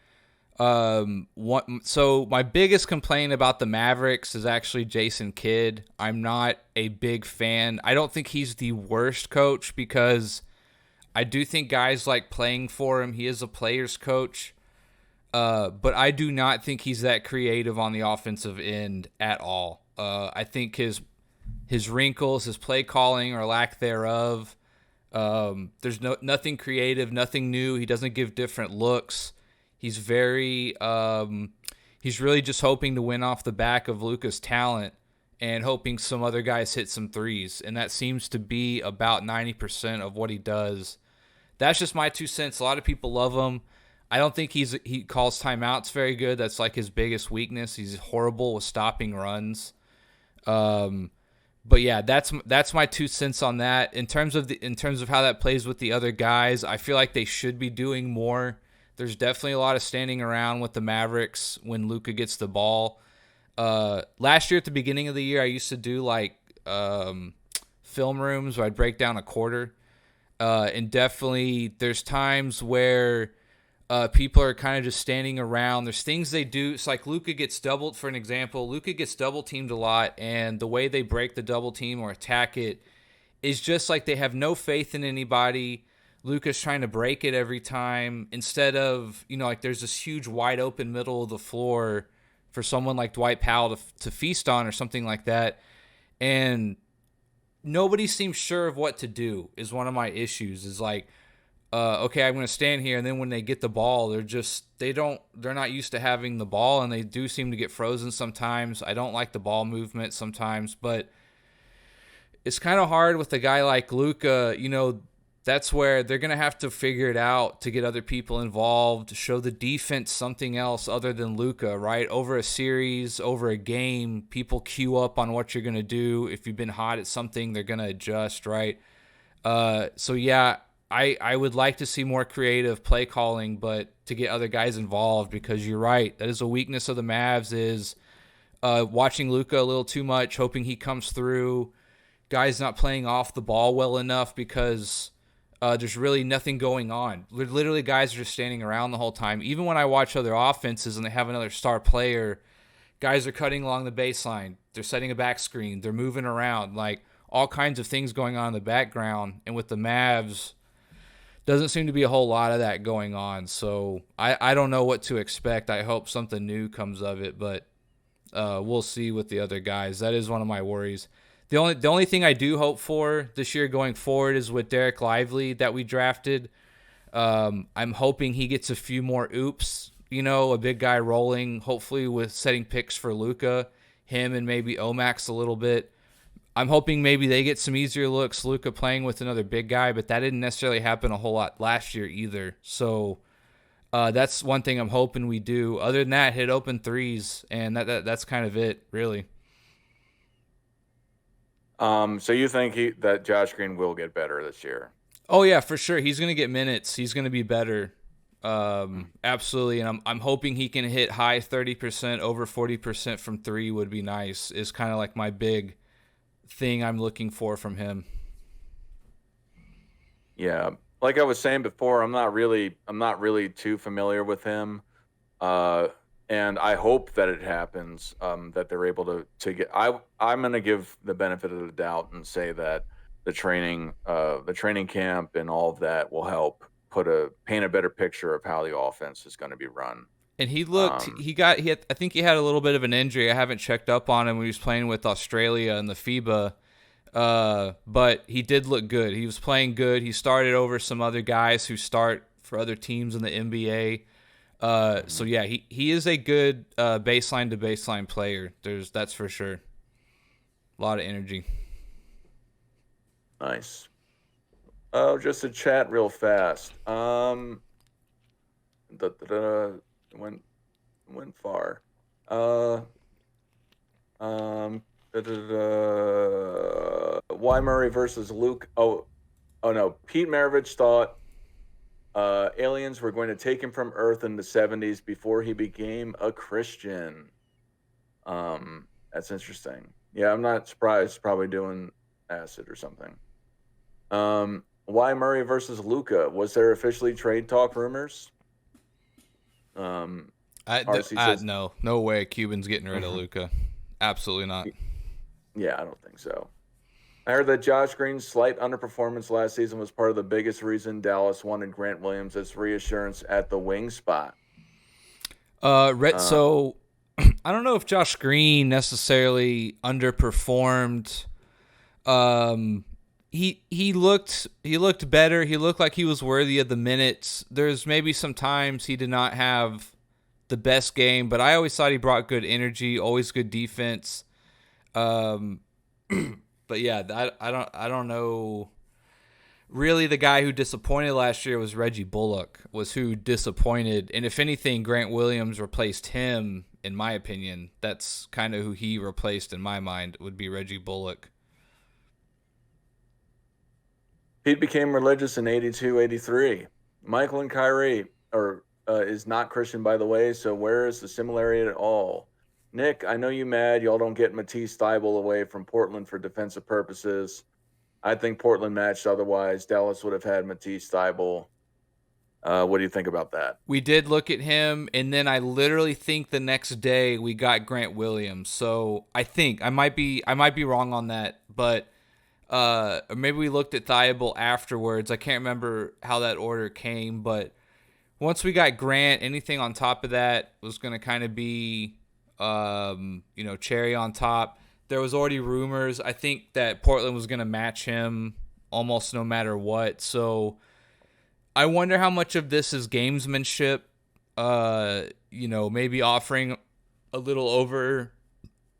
S5: So my biggest complaint about the Mavericks is actually Jason Kidd. I'm not a big fan. I don't think he's the worst coach because I do think guys like playing for him. He is a player's coach. But I do not think he's that creative on the offensive end at all. I think his wrinkles, his play calling or lack thereof, there's nothing creative, nothing new. He doesn't give different looks. He's very he's really just hoping to win off the back of Luka's talent and hoping some other guys hit some threes. And that seems to be about 90% of what he does. That's just my 2 cents. A lot of people love him. I don't think he calls timeouts very good. That's like his biggest weakness. He's horrible with stopping runs. But yeah, that's my 2 cents on that. In terms of how that plays with the other guys, I feel like they should be doing more. There's definitely a lot of standing around with the Mavericks when Luka gets the ball. Last year at the beginning of the year, I used to do like film rooms where I'd break down a quarter. And definitely there's times where people are kind of just standing around. There's things they do. It's like Luka gets doubled, for an example. Luka gets double teamed a lot, and the way they break the double team or attack it is just like they have no faith in anybody. Luka's trying to break it every time instead of, like there's this huge wide open middle of the floor for someone like Dwight Powell to feast on or something like that. And nobody seems sure of what to do is one of my issues is like, okay, I'm going to stand here. And then when they get the ball, they're not used to having the ball, and they do seem to get frozen sometimes. I don't like the ball movement sometimes, but it's kind of hard with a guy like Luka. that's where they're going to have to figure it out to get other people involved, show the defense something else other than Luka, right? Over a series, over a game, people queue up on what you're going to do. If you've been hot at something, they're going to adjust, right? So yeah, I would like to see more creative play calling, but to get other guys involved, because you're right. That is a weakness of the Mavs, is watching Luka a little too much, hoping he comes through. Guys not playing off the ball well enough because there's really nothing going on. Literally, guys are just standing around the whole time. Even when I watch other offenses and they have another star player, guys are cutting along the baseline. They're setting a back screen. They're moving around. Like, all kinds of things going on in the background. And with the Mavs, doesn't seem to be a whole lot of that going on. So I don't know what to expect. I hope something new comes of it, but we'll see with the other guys. That is one of my worries. The only thing I do hope for this year going forward is with Derek Lively that we drafted. I'm hoping he gets a few more oops, a big guy rolling, hopefully with setting picks for Luka, him and maybe Omax a little bit. I'm hoping maybe they get some easier looks, Luka playing with another big guy, but that didn't necessarily happen a whole lot last year either. So that's one thing I'm hoping we do. Other than that, hit open threes, and that's kind of it, really.
S6: So you think that Josh Green will get better this year?
S5: Oh yeah, for sure. He's going to get minutes. He's going to be better. Absolutely. And I'm hoping he can hit high 30%, over 40% from three would be nice. Is kind of like my big thing I'm looking for from him.
S6: Yeah. Like I was saying before, I'm not really too familiar with him. And I hope that it happens, that they're able to get. I'm going to give the benefit of the doubt and say that the training camp and all of that will help paint a better picture of how the offense is going to be run.
S5: And he looked, I think he had a little bit of an injury. I haven't checked up on him when he was playing with Australia in the FIBA, but he did look good. He was playing good. He started over some other guys who start for other teams in the NBA. So yeah, he is a good baseline to baseline player. That's for sure. A lot of energy.
S6: Nice. Oh, just to chat real fast. Went far. Why Murray versus Luke? Oh no. Pete Maravich thought aliens were going to take him from Earth in the 70s before he became a Christian. That's interesting. Yeah, I'm not surprised. Probably doing acid or something. Why Murray versus Luka? Was there officially trade talk rumors?
S5: No way. Cuban's getting rid of Luka. Absolutely not.
S6: Yeah, I don't think so. I heard that Josh Green's slight underperformance last season was part of the biggest reason Dallas wanted Grant Williams as reassurance at the wing spot.
S5: So I don't know if Josh Green necessarily underperformed. He looked better. He looked like he was worthy of the minutes. There's maybe some times he did not have the best game, but I always thought he brought good energy, always good defense. But yeah, I don't know. Really, the guy who disappointed last year was Reggie Bullock, was who disappointed. And if anything, Grant Williams replaced him, in my opinion. That's kind of who he replaced in my mind, would be Reggie Bullock.
S6: Pete became religious in 82, 83. Michael and Kyrie is not Christian, by the way, so where is the similarity at all? Nick, I know you mad y'all don't get Matisse Thybulle away from Portland for defensive purposes. I think Portland matched otherwise. Dallas would have had Matisse Thybulle. What do you think about that?
S5: We did look at him, and then I literally think the next day we got Grant Williams. So I think I might be wrong on that, but or maybe we looked at Thybulle afterwards. I can't remember how that order came, but once we got Grant, anything on top of that was going to kind of be cherry on top. There was already rumors, I think, that Portland was going to match him almost no matter what. So I wonder how much of this is gamesmanship, maybe offering a little over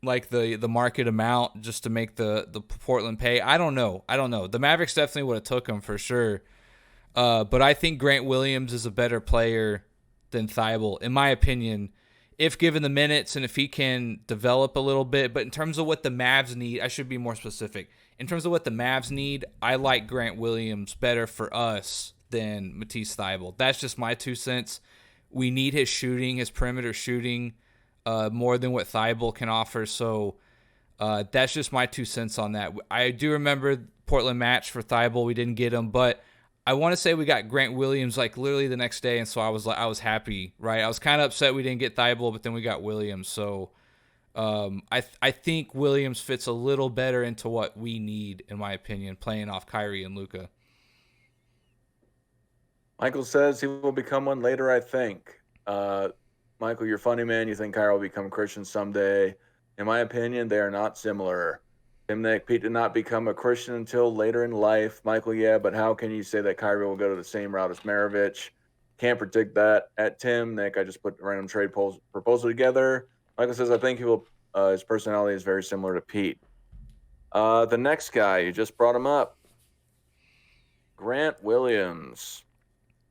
S5: like the market amount just to make the Portland pay. I don't know. The Mavericks definitely would have took him for sure. But I think Grant Williams is a better player than Thibault, in my opinion, if given the minutes and if he can develop a little bit. But in terms of what the Mavs need, I should be more specific. In terms of what the Mavs need, I like Grant Williams better for us than Matisse Thybulle. That's just my 2 cents. We need his shooting, his perimeter shooting, more than what Thybulle can offer. So that's just my 2 cents on that. I do remember Portland match for Thybulle. We didn't get him, but I want to say we got Grant Williams like literally the next day, and so I was happy, right? I was kind of upset we didn't get Thybulle, but then we got Williams. So I think Williams fits a little better into what we need, in my opinion, playing off Kyrie and Luka.
S6: Michael says he will become one later, I think. Michael, you're funny, man. You think Kyrie will become a Christian someday. In my opinion, they are not similar. Tim Nick, Pete did not become a Christian until later in life. Michael, yeah, but how can you say that Kyrie will go to the same route as Maravich? Can't predict that. At Tim Nick, I just put a random trade proposal together. Michael says, I think he will. His personality is very similar to Pete. The next guy, you just brought him up. Grant Williams.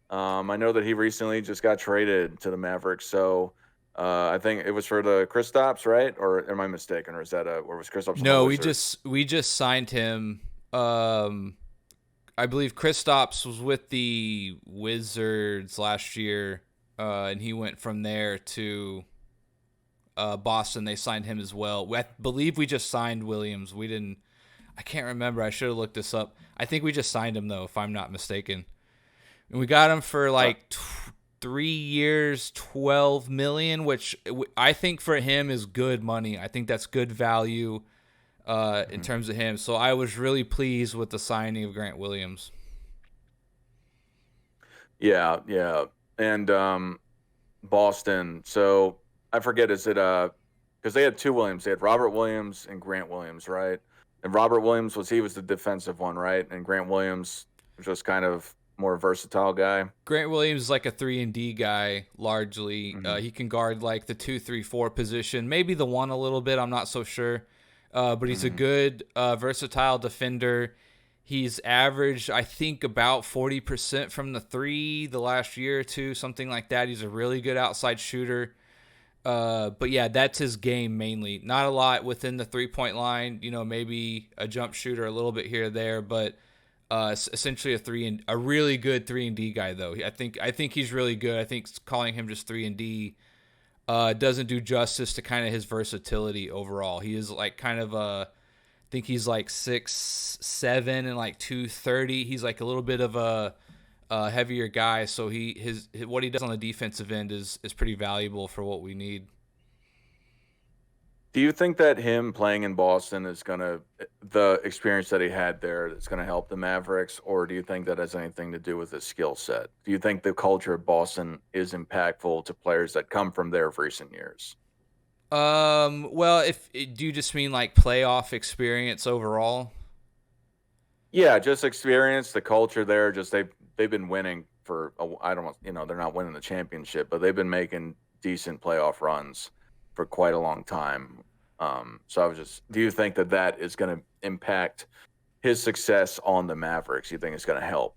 S6: I know that he recently just got traded to the Mavericks, so I think it was for the Kristaps, right? Or am I mistaken? Or is that or was Kristaps?
S5: No, we just signed him. I believe Kristaps was with the Wizards last year, and he went from there to Boston. They signed him as well. I believe we just signed Williams. We didn't. I can't remember. I should have looked this up. I think we just signed him though, if I'm not mistaken. And we got him for like 3 years, $12 million, which I think for him is good money. I think that's good value in terms of him. So I was really pleased with the signing of Grant Williams.
S6: Yeah. And Boston. So I forget, is it because they had 2 Williams. They had Robert Williams and Grant Williams, right? And Robert Williams was the defensive one, right? And Grant Williams was just kind of more versatile guy.
S5: Grant Williams is like a 3-and-D guy, largely. He can guard like the 2, 3, 4 position, maybe the 1 a little bit. I'm not so sure. But he's a good, versatile defender. He's averaged, I think, about 40% from the 3 the last year or 2, something like that. He's a really good outside shooter. But yeah, that's his game mainly. Not a lot within the 3-point line. Maybe a jump shooter a little bit here or there, but essentially a really good 3-and-D guy though. I think he's really good. I think calling him just 3-and-D doesn't do justice to kind of his versatility overall. He is like kind of I think he's like 6'7" and like 230. He's like a little bit of a heavier guy, so what he does on the defensive end is pretty valuable for what we need.
S6: Do you think that him playing in Boston is the experience that he had there, that's going to help the Mavericks, or do you think that has anything to do with his skill set? Do you think the culture of Boston is impactful to players that come from there of recent years?
S5: Well, do you just mean like playoff experience overall?
S6: Yeah, just experience, the culture there. Just they've been winning for they're not winning the championship, but they've been making decent playoff runs for quite a long time. So do you think that is going to impact his success on the Mavericks? You think it's going to help?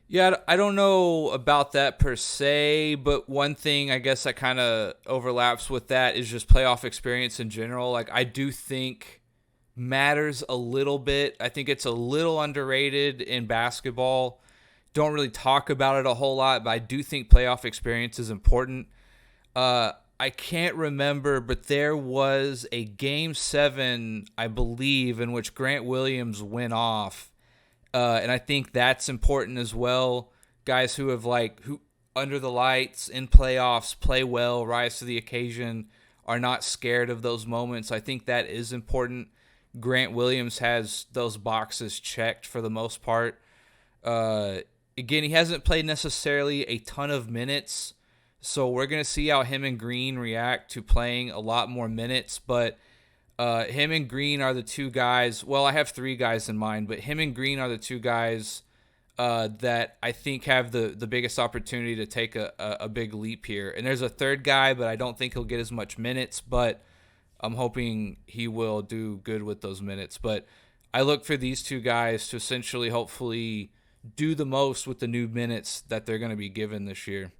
S5: Yeah, I don't know about that per se, but one thing I guess that kind of overlaps with that is just playoff experience in general. Like, I do think matters a little bit. I think it's a little underrated in basketball. Don't really talk about it a whole lot, but I do think playoff experience is important. I can't remember, but there was a Game 7, I believe, in which Grant Williams went off. And I think that's important as well. Guys who under the lights, in playoffs, play well, rise to the occasion, are not scared of those moments. I think that is important. Grant Williams has those boxes checked for the most part. Again, he hasn't played necessarily a ton of minutes, so we're going to see how him and Green react to playing a lot more minutes. But him and Green are the 2 guys. Well, I have 3 guys in mind, but him and Green are the 2 guys that I think have the biggest opportunity to take a big leap here. And there's a 3rd guy, but I don't think he'll get as much minutes, but I'm hoping he will do good with those minutes. But I look for these 2 guys to essentially hopefully do the most with the new minutes that they're going to be given this year.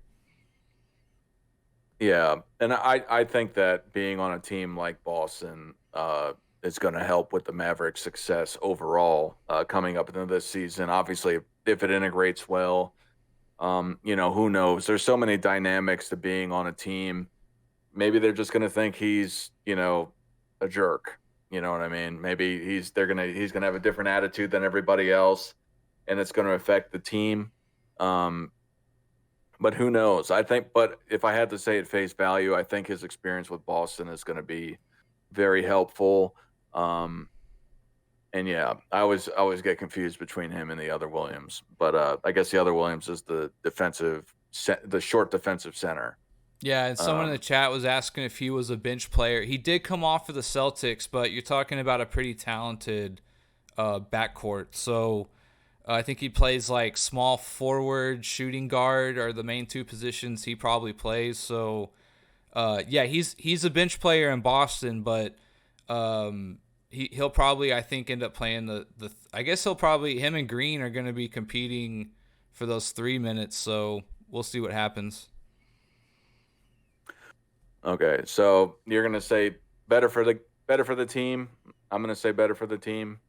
S6: Yeah, and I think that being on a team like Boston is going to help with the Mavericks' success overall coming up into this season. Obviously, if it integrates well, who knows? There's so many dynamics to being on a team. Maybe they're just going to think he's, a jerk. You know what I mean? Maybe he's gonna have a different attitude than everybody else, and it's going to affect the team. But who knows? But if I had to say at face value, I think his experience with Boston is going to be very helpful. And yeah, I always get confused between him and the other Williams. But I guess the other Williams is the short defensive center.
S5: Yeah, and someone in the chat was asking if he was a bench player. He did come off for the Celtics, but you're talking about a pretty talented backcourt. So I think he plays like small forward, shooting guard are the main two positions he probably plays. So yeah, he's a bench player in Boston, but he'll probably, I think, end up playing the I guess him and Green are going to be competing for those 3 minutes. So we'll see what happens.
S6: Okay, so you're gonna say better for the team. I'm gonna say better for the team.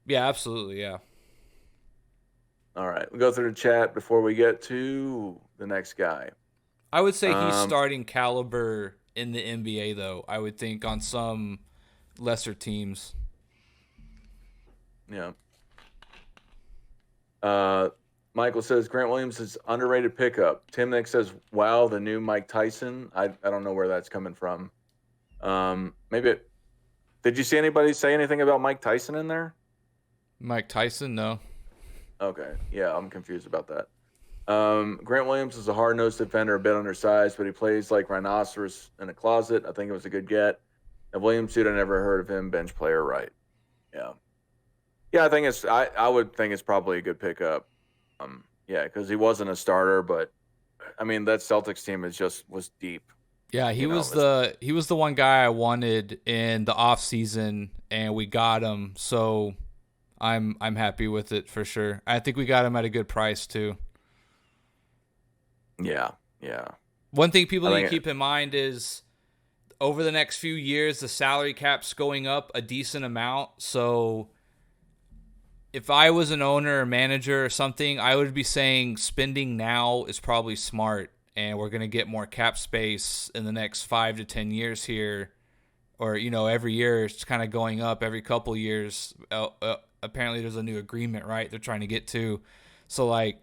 S5: Yeah, absolutely. Yeah.
S6: All right, we'll go through the chat before we get to the next guy.
S5: I would say he's starting caliber in the NBA, though. I would think on some lesser teams.
S6: Yeah. Michael says Grant Williams is underrated pickup. Tim Nick says, "Wow, the new Mike Tyson." I don't know where that's coming from. Did you see anybody say anything about Mike Tyson in there?
S5: Mike Tyson, no.
S6: Okay, yeah, I'm confused about that. Grant Williams is a hard-nosed defender, a bit undersized, but he plays like rhinoceros in a closet. I think it was a good get. And Williams, dude, I never heard of him. Bench player, right? Yeah. Yeah, I would think it's probably a good pickup. Yeah, because he wasn't a starter, but I mean that Celtics team was deep.
S5: Yeah, he was the one guy I wanted in the off season, and we got him. So I'm happy with it for sure. I think we got him at a good price too.
S6: Yeah.
S5: One thing people need to keep in mind is over the next few years, the salary cap's going up a decent amount. So if I was an owner or manager or something, I would be saying spending now is probably smart, and we're going to get more cap space in the next 5 to 10 years here, or every year it's kind of going up every couple years. Apparently, there's a new agreement, right? They're trying to get to, so like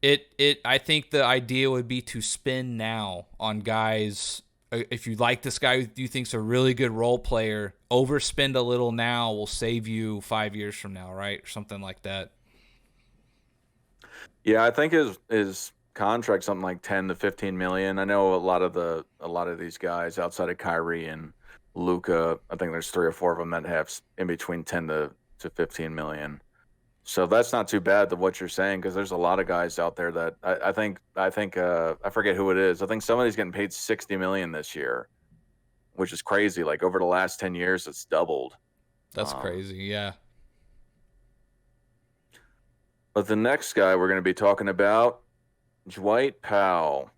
S5: I think the idea would be to spend now on guys. If you like this guy who you think's a really good role player, overspend a little now will save you 5 years from now, right? Or something like that.
S6: Yeah, I think his contract something like 10 to 15 million. I know a lot of these guys outside of Kyrie and Luka, I think there's 3 or 4 of them that have in between 10 to 15 million. So that's not too bad to what you're saying, because there's a lot of guys out there that I think I forget who it is. I think somebody's getting paid $60 million this year, which is crazy. Like over the last 10 years, it's doubled.
S5: That's crazy, yeah.
S6: But the next guy we're going to be talking about, Dwight Powell.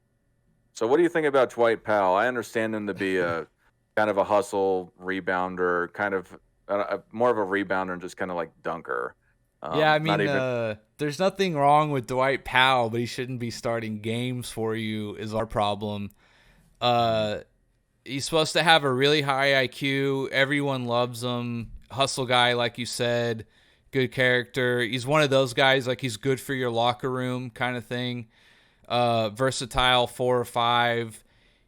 S6: So what do you think about Dwight Powell? I understand him to be a kind of a hustle rebounder, kind of more of a rebounder and just kind of like dunker.
S5: Yeah, I mean, there's nothing wrong with Dwight Powell, but he shouldn't be starting games for you is our problem. He's supposed to have a really high IQ. Everyone loves him. Hustle guy, like you said. Good character. He's one of those guys, like he's good for your locker room kind of thing. Versatile 4 or 5.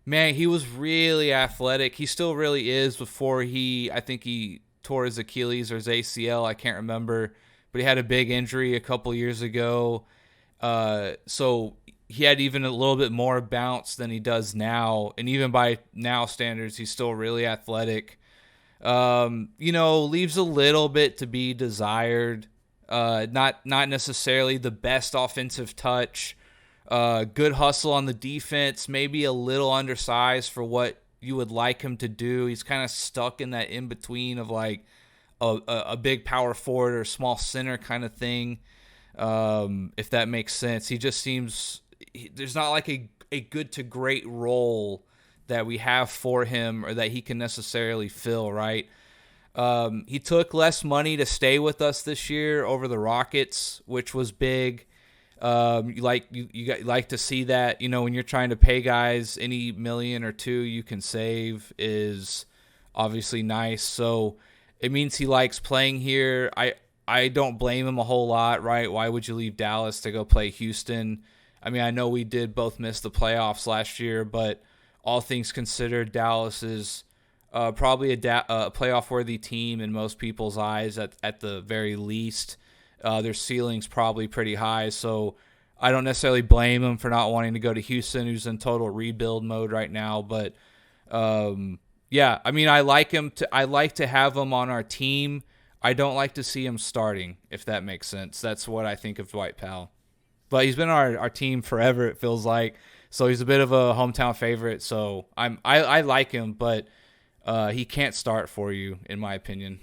S5: Man, he was really athletic. He still really is before I think he tore his Achilles or his ACL. I can't remember. But he had a big injury a couple years ago. So he had even a little bit more bounce than he does now. And even by now standards, he's still really athletic. Leaves a little bit to be desired. Not necessarily the best offensive touch. Good hustle on the defense. Maybe a little undersized for what you would like him to do. He's kind of stuck in that in-between of like a big power forward or small center kind of thing. if that makes sense. He just seems there's not like a good to great role that we have for him or that he can necessarily fill, right? He took less money to stay with us this year over the Rockets, which was big. You like to see that, when you're trying to pay guys, any million or two you can save is obviously nice. So it means he likes playing here. I don't blame him a whole lot, right? Why would you leave Dallas to go play Houston? I mean, I know we did both miss the playoffs last year, but all things considered, Dallas is probably a playoff-worthy team in most people's eyes at the very least. Their ceiling's probably pretty high, so I don't necessarily blame him for not wanting to go to Houston, who's in total rebuild mode right now. But yeah, I mean, I like to have him on our team. I don't like to see him starting, if that makes sense. That's what I think of Dwight Powell. But he's been on our team forever, it feels like. So he's a bit of a hometown favorite. So I like him, but he can't start for you, in my opinion.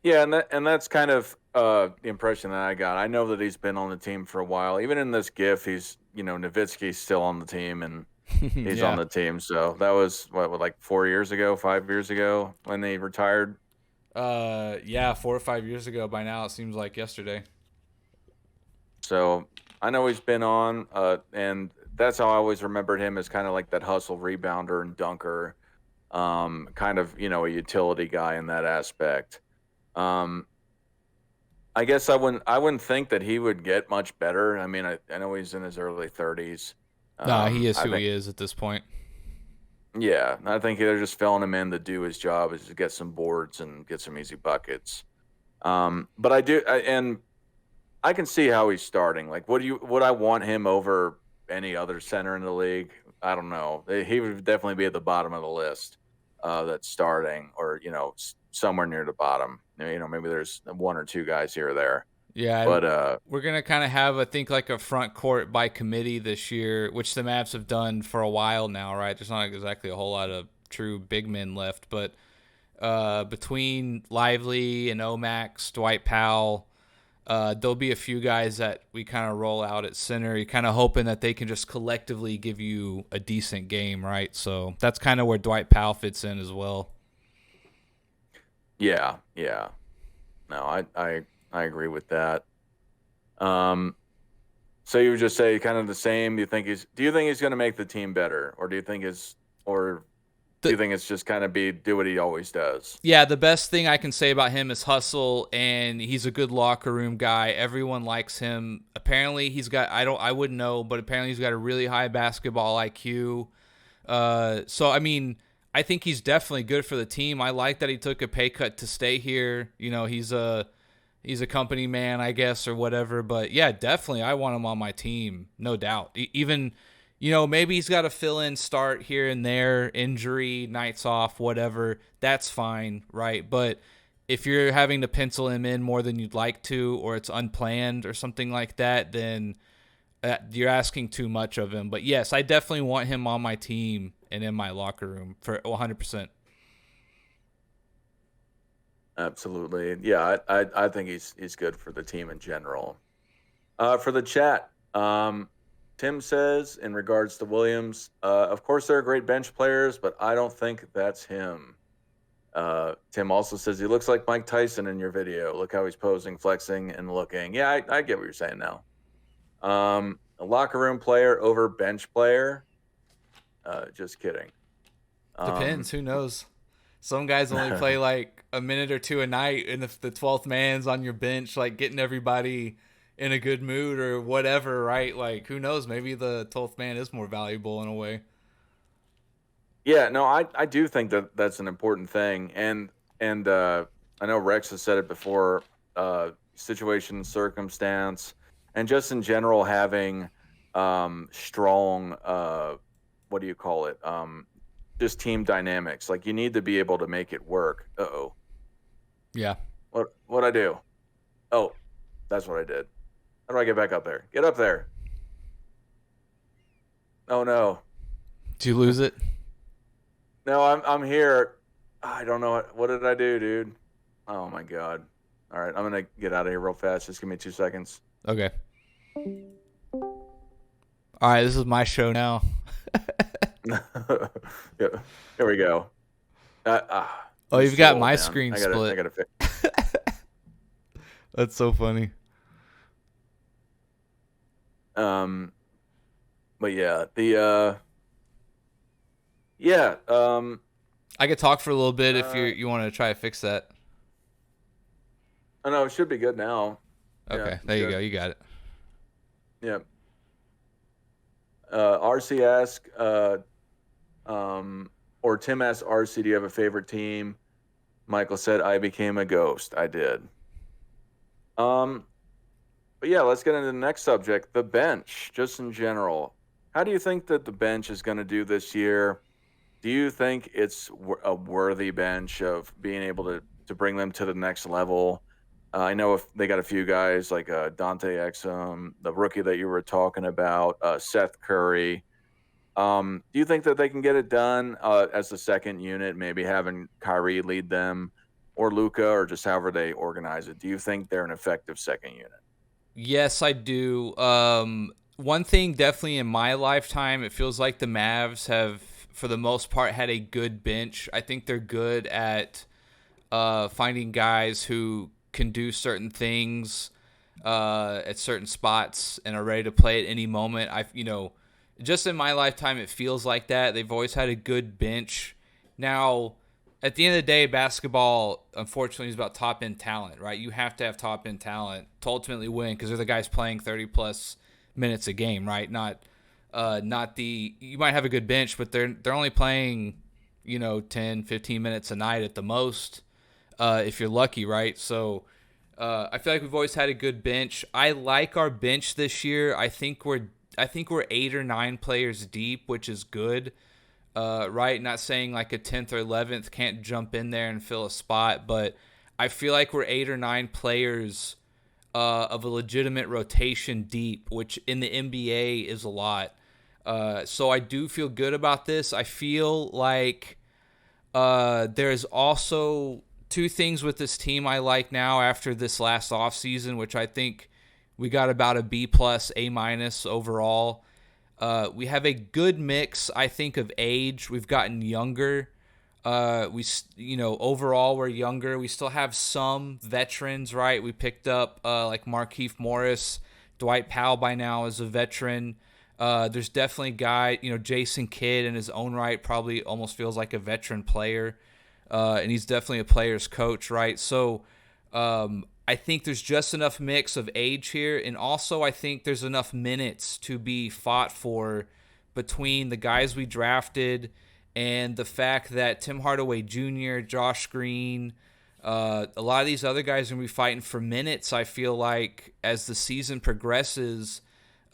S6: Yeah, and that's kind of the impression that I got. I know that he's been on the team for a while. Even in this GIF, he's Nowitzki's still on the team, and he's on the team. So that was like 4 years ago, 5 years ago when they retired.
S5: Yeah, 4 or 5 years ago. By now, it seems like yesterday.
S6: So I know he's been on, and that's how I always remembered him, as kind of like that hustle rebounder and dunker, kind of a utility guy in that aspect. I guess I wouldn't think that he would get much better. I mean, I know he's in his early 30s.
S5: He is who he is at this point.
S6: Yeah, I think they're just filling him in to do his job, is to get some boards and get some easy buckets. But I can see how he's starting. Like, would I want him over any other center in the league? I don't know. He would definitely be at the bottom of the list that's starting, or somewhere near the bottom. Maybe there's one or two guys here or there.
S5: Yeah,
S6: but
S5: we're gonna kind of have, I think, like a front court by committee this year, which the Mavs have done for a while now, right? There's not exactly a whole lot of true big men left, but between Lively and Omax, Dwight Powell, there'll be a few guys that we kind of roll out at center. You're kind of hoping that they can just collectively give you a decent game, right? So that's kind of where Dwight Powell fits in as well.
S6: Yeah. No, I agree with that. So you would just say kind of the same. Do you think he's going to make the team better, or do you think do you think it's just kind of do what he always does?
S5: Yeah, the best thing I can say about him is hustle, and he's a good locker room guy. Everyone likes him. Apparently, I wouldn't know, but apparently he's got a really high basketball IQ. So I mean, I think he's definitely good for the team. I like that he took a pay cut to stay here. He's a company man, I guess, or whatever. But yeah, definitely, I want him on my team, no doubt. Even, maybe he's got to fill in, start here and there, injury, nights off, whatever. That's fine, right? But if you're having to pencil him in more than you'd like to, or it's unplanned or something like that, then you're asking too much of him. But yes, I definitely want him on my team and in my locker room for 100%.
S6: Absolutely. Yeah, I think he's good for the team in general. For the chat, Tim says, in regards to Williams, of course they're great bench players, but I don't think that's him. Tim also says he looks like Mike Tyson in your video. Look how he's posing, flexing, and looking. Yeah, I get what you're saying now. A locker room player over bench player. Just kidding.
S5: Depends. Who knows? Some guys only play like a minute or two a night, and if the 12th man's on your bench, like getting everybody in a good mood or whatever, right? Like, who knows? Maybe the 12th man is more valuable in a way.
S6: Yeah, no, I do think that that's an important thing, and I know Rex has said it before. Situation, circumstance, and just in general having strong. What do you call it? Just team dynamics. Like, you need to be able to make it work. Uh-oh.
S5: Yeah.
S6: What'd I do? Oh, that's what I did. How do I get back up there? Get up there. Oh, no.
S5: Did you lose it?
S6: No, I'm here. I don't know. What did I do, dude? Oh, my God. All right, I'm gonna get out of here real fast. Just give me 2 seconds.
S5: Okay. All right, this is my show now.
S6: Yeah, here we go.
S5: Oh,
S6: Just
S5: you've
S6: so
S5: got
S6: old,
S5: my
S6: man.
S5: screen
S6: I
S5: split.
S6: gotta fix.
S5: That's so funny.
S6: But yeah,
S5: I could talk for a little bit if
S6: uh,
S5: you want to try to fix that.
S6: I know it should be good now.
S5: Okay,
S6: Yeah,
S5: there you
S6: good.
S5: go. You got it.
S6: Yeah. RC asked, or Tim asked RC, do you have a favorite team? Michael said, I became a ghost. I did. But yeah, let's get into the next subject, the bench, just in general. How do you think that the bench is going to do this year? Do you think it's a worthy bench of being able to bring them to the next level? I know if they got a few guys like Dante Exum, the rookie that you were talking about, Seth Curry. Do you think that they can get it done as the second unit, maybe having Kyrie lead them or Luka or just however they organize it? Do you think they're an effective second unit?
S5: Yes, I do. One thing definitely in my lifetime, it feels like the Mavs have, for the most part, had a good bench. I think they're good at finding guys who can do certain things at certain spots and are ready to play at any moment. Just in my lifetime, it feels like that. They've always had a good bench. Now, at the end of the day, basketball, unfortunately, is about top-end talent, right? You have to have top-end talent to ultimately win because they're the guys playing 30-plus minutes a game, right? You might have a good bench, but they're only playing, 10, 15 minutes a night at the most, if you're lucky, right? So I feel like we've always had a good bench. I like our bench this year. I think we're 8 or 9 players deep, which is good. Right? Not saying like a 10th or 11th can't jump in there and fill a spot, but I feel like we're 8 or 9 players of a legitimate rotation deep, which in the NBA is a lot. So I do feel good about this. I feel like there's also 2 things with this team I like now after this last offseason, which I think we got about a B+, A- overall. We have a good mix, I think, of age. We've gotten younger. Overall we're younger. We still have some veterans, right? We picked up like Markieff Morris, Dwight Powell by now is a veteran. There's definitely Jason Kidd in his own right probably almost feels like a veteran player, and he's definitely a player's coach, right? So I think there's just enough mix of age here, and also I think there's enough minutes to be fought for between the guys we drafted and the fact that Tim Hardaway Jr., Josh Green, a lot of these other guys are going to be fighting for minutes, I feel like, as the season progresses.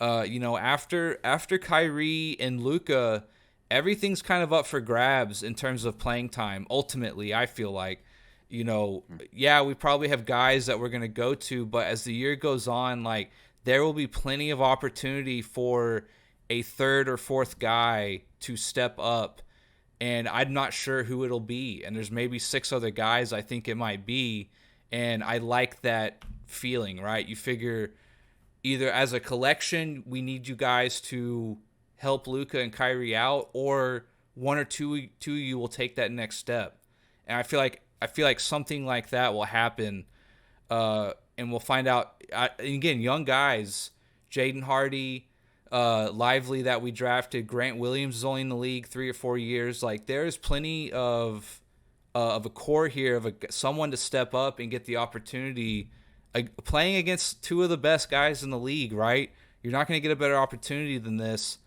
S5: After Kyrie and Luka, everything's kind of up for grabs in terms of playing time. Ultimately, I feel like, we probably have guys that we're going to go to, but as the year goes on, like, there will be plenty of opportunity for a third or fourth guy to step up, and I'm not sure who it'll be. And there's maybe 6 other guys I think it might be, and I like that feeling, right? You figure either as a collection, we need you guys to help Luka and Kyrie out, or one or two of you will take that next step. And I feel like something like that will happen, and we'll find out. Again, young guys, Jaden Hardy, Lively that we drafted, Grant Williams is only in the league 3 or 4 years. Like, there's plenty of a core here of someone to step up and get the opportunity. Playing against 2 of the best guys in the league, right? You're not going to get a better opportunity than this.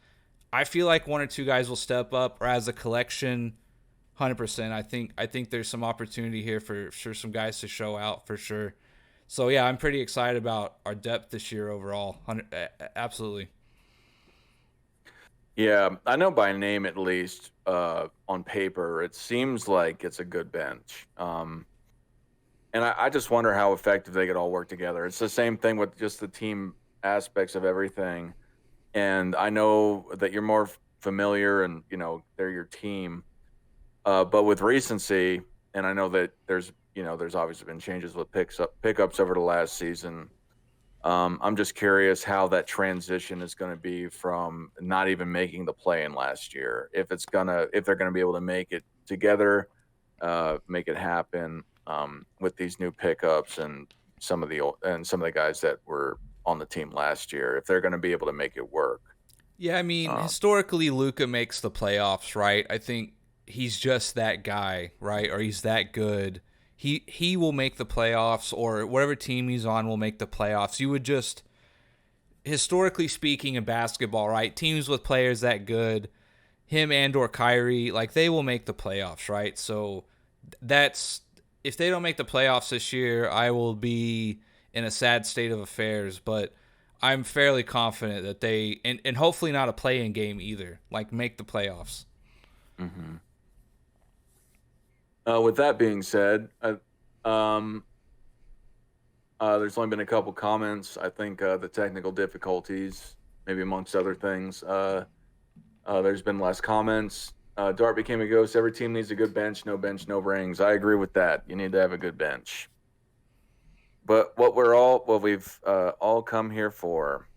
S5: I feel like 1 or 2 guys will step up, or as a collection, 100%. I think there's some opportunity here for sure, some guys to show out for sure. So yeah, I'm pretty excited about our depth this year overall. Absolutely.
S6: Yeah, I know by name at least. On paper, it seems like it's a good bench. And I just wonder how effective they could all work together. It's the same thing with just the team aspects of everything. And I know that you're more familiar and, they're your team. But with recency, and I know that there's, there's obviously been changes with pickups over the last season. I'm just curious how that transition is going to be from not even making the play-in last year. If they're gonna be able to make it together, make it happen with these new pickups and some of the guys that were on the team last year. If they're going to be able to make it work.
S5: Yeah, I mean, historically, Luka makes the playoffs, right? I think he's just that guy, right? Or he's that good. He will make the playoffs, or whatever team he's on will make the playoffs. You would just, historically speaking, in basketball, right? Teams with players that good, him and or Kyrie, like, they will make the playoffs, right? So that's, if they don't make the playoffs this year, I will be in a sad state of affairs. But I'm fairly confident that they, and hopefully not a play-in game either, like, make the playoffs.
S6: Mm-hmm. With that being said, there's only been a couple comments. I think the technical difficulties, maybe amongst other things. There's been less comments. Dart became a ghost. Every team needs a good bench, no rings. I agree with that. You need to have a good bench. But what we've all come here for,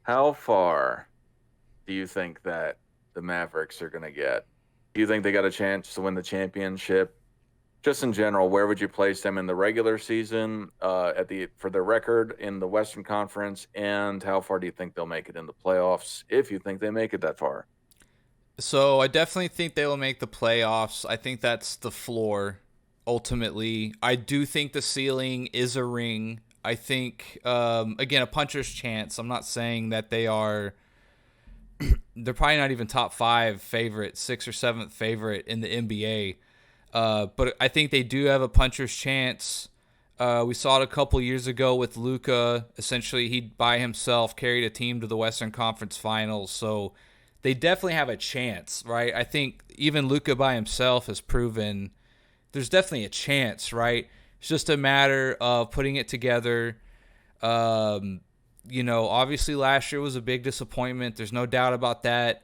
S6: how far do you think that the Mavericks are going to get? Do you think they got a chance to win the championship? Just in general, where would you place them in the regular season, for their record in the Western Conference, and how far do you think they'll make it in the playoffs, if you think they make it that far?
S5: So I definitely think they will make the playoffs. I think that's the floor, ultimately. I do think the ceiling is a ring. I think, again, a puncher's chance. I'm not saying that they are... They're probably not even top 5 favorite, 6th or 7th favorite in the NBA. But I think they do have a puncher's chance. We saw it a couple years ago with Luka. Essentially, he by himself carried a team to the Western Conference Finals. So they definitely have a chance, right? I think even Luka by himself has proven there's definitely a chance, right? It's just a matter of putting it together. Obviously last year was a big disappointment. There's no doubt about that.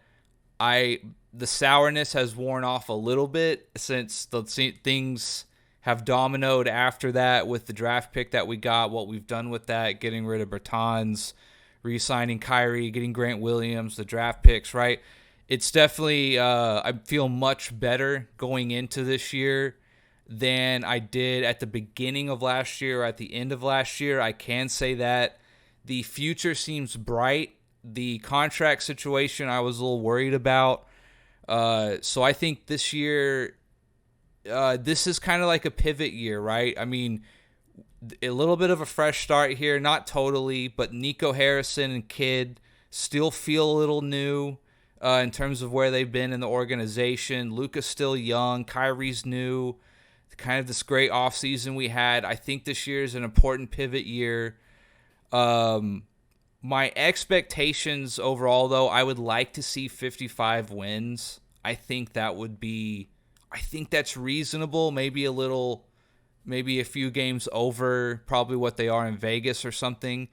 S5: The sourness has worn off a little bit since the things have dominoed after that with the draft pick that we got, what we've done with that, getting rid of Bertans, re-signing Kyrie, getting Grant Williams, the draft picks, right? It's definitely, I feel much better going into this year than I did at the beginning of last year or at the end of last year. I can say that. The future seems bright. The contract situation I was a little worried about. So I think this year, this is kind of like a pivot year, right? I mean, a little bit of a fresh start here, not totally, but Nico Harrison and Kidd still feel a little new in terms of where they've been in the organization. Luka's still young. Kyrie's new. Kind of this great offseason we had. I think this year is an important pivot year. My expectations overall, though, I would like to see 55 wins. I think that's reasonable. Maybe a few games over probably what they are in Vegas or something.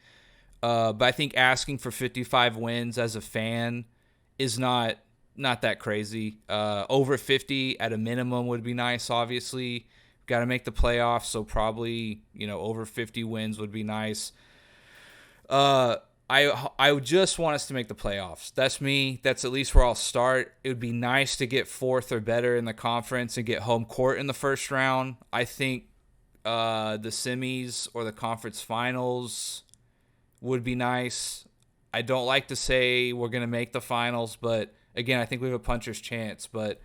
S5: But I think asking for 55 wins as a fan is not that crazy. Over 50 at a minimum would be nice, obviously. Got to make the playoffs, so probably, over 50 wins would be nice. I would just want us to make the playoffs. That's me. That's at least where I'll start. It would be nice to get 4th or better in the conference and get home court in the first round. I think the semis or the conference finals would be nice. I don't like to say we're going to make the finals, but again, I think we have a puncher's chance. But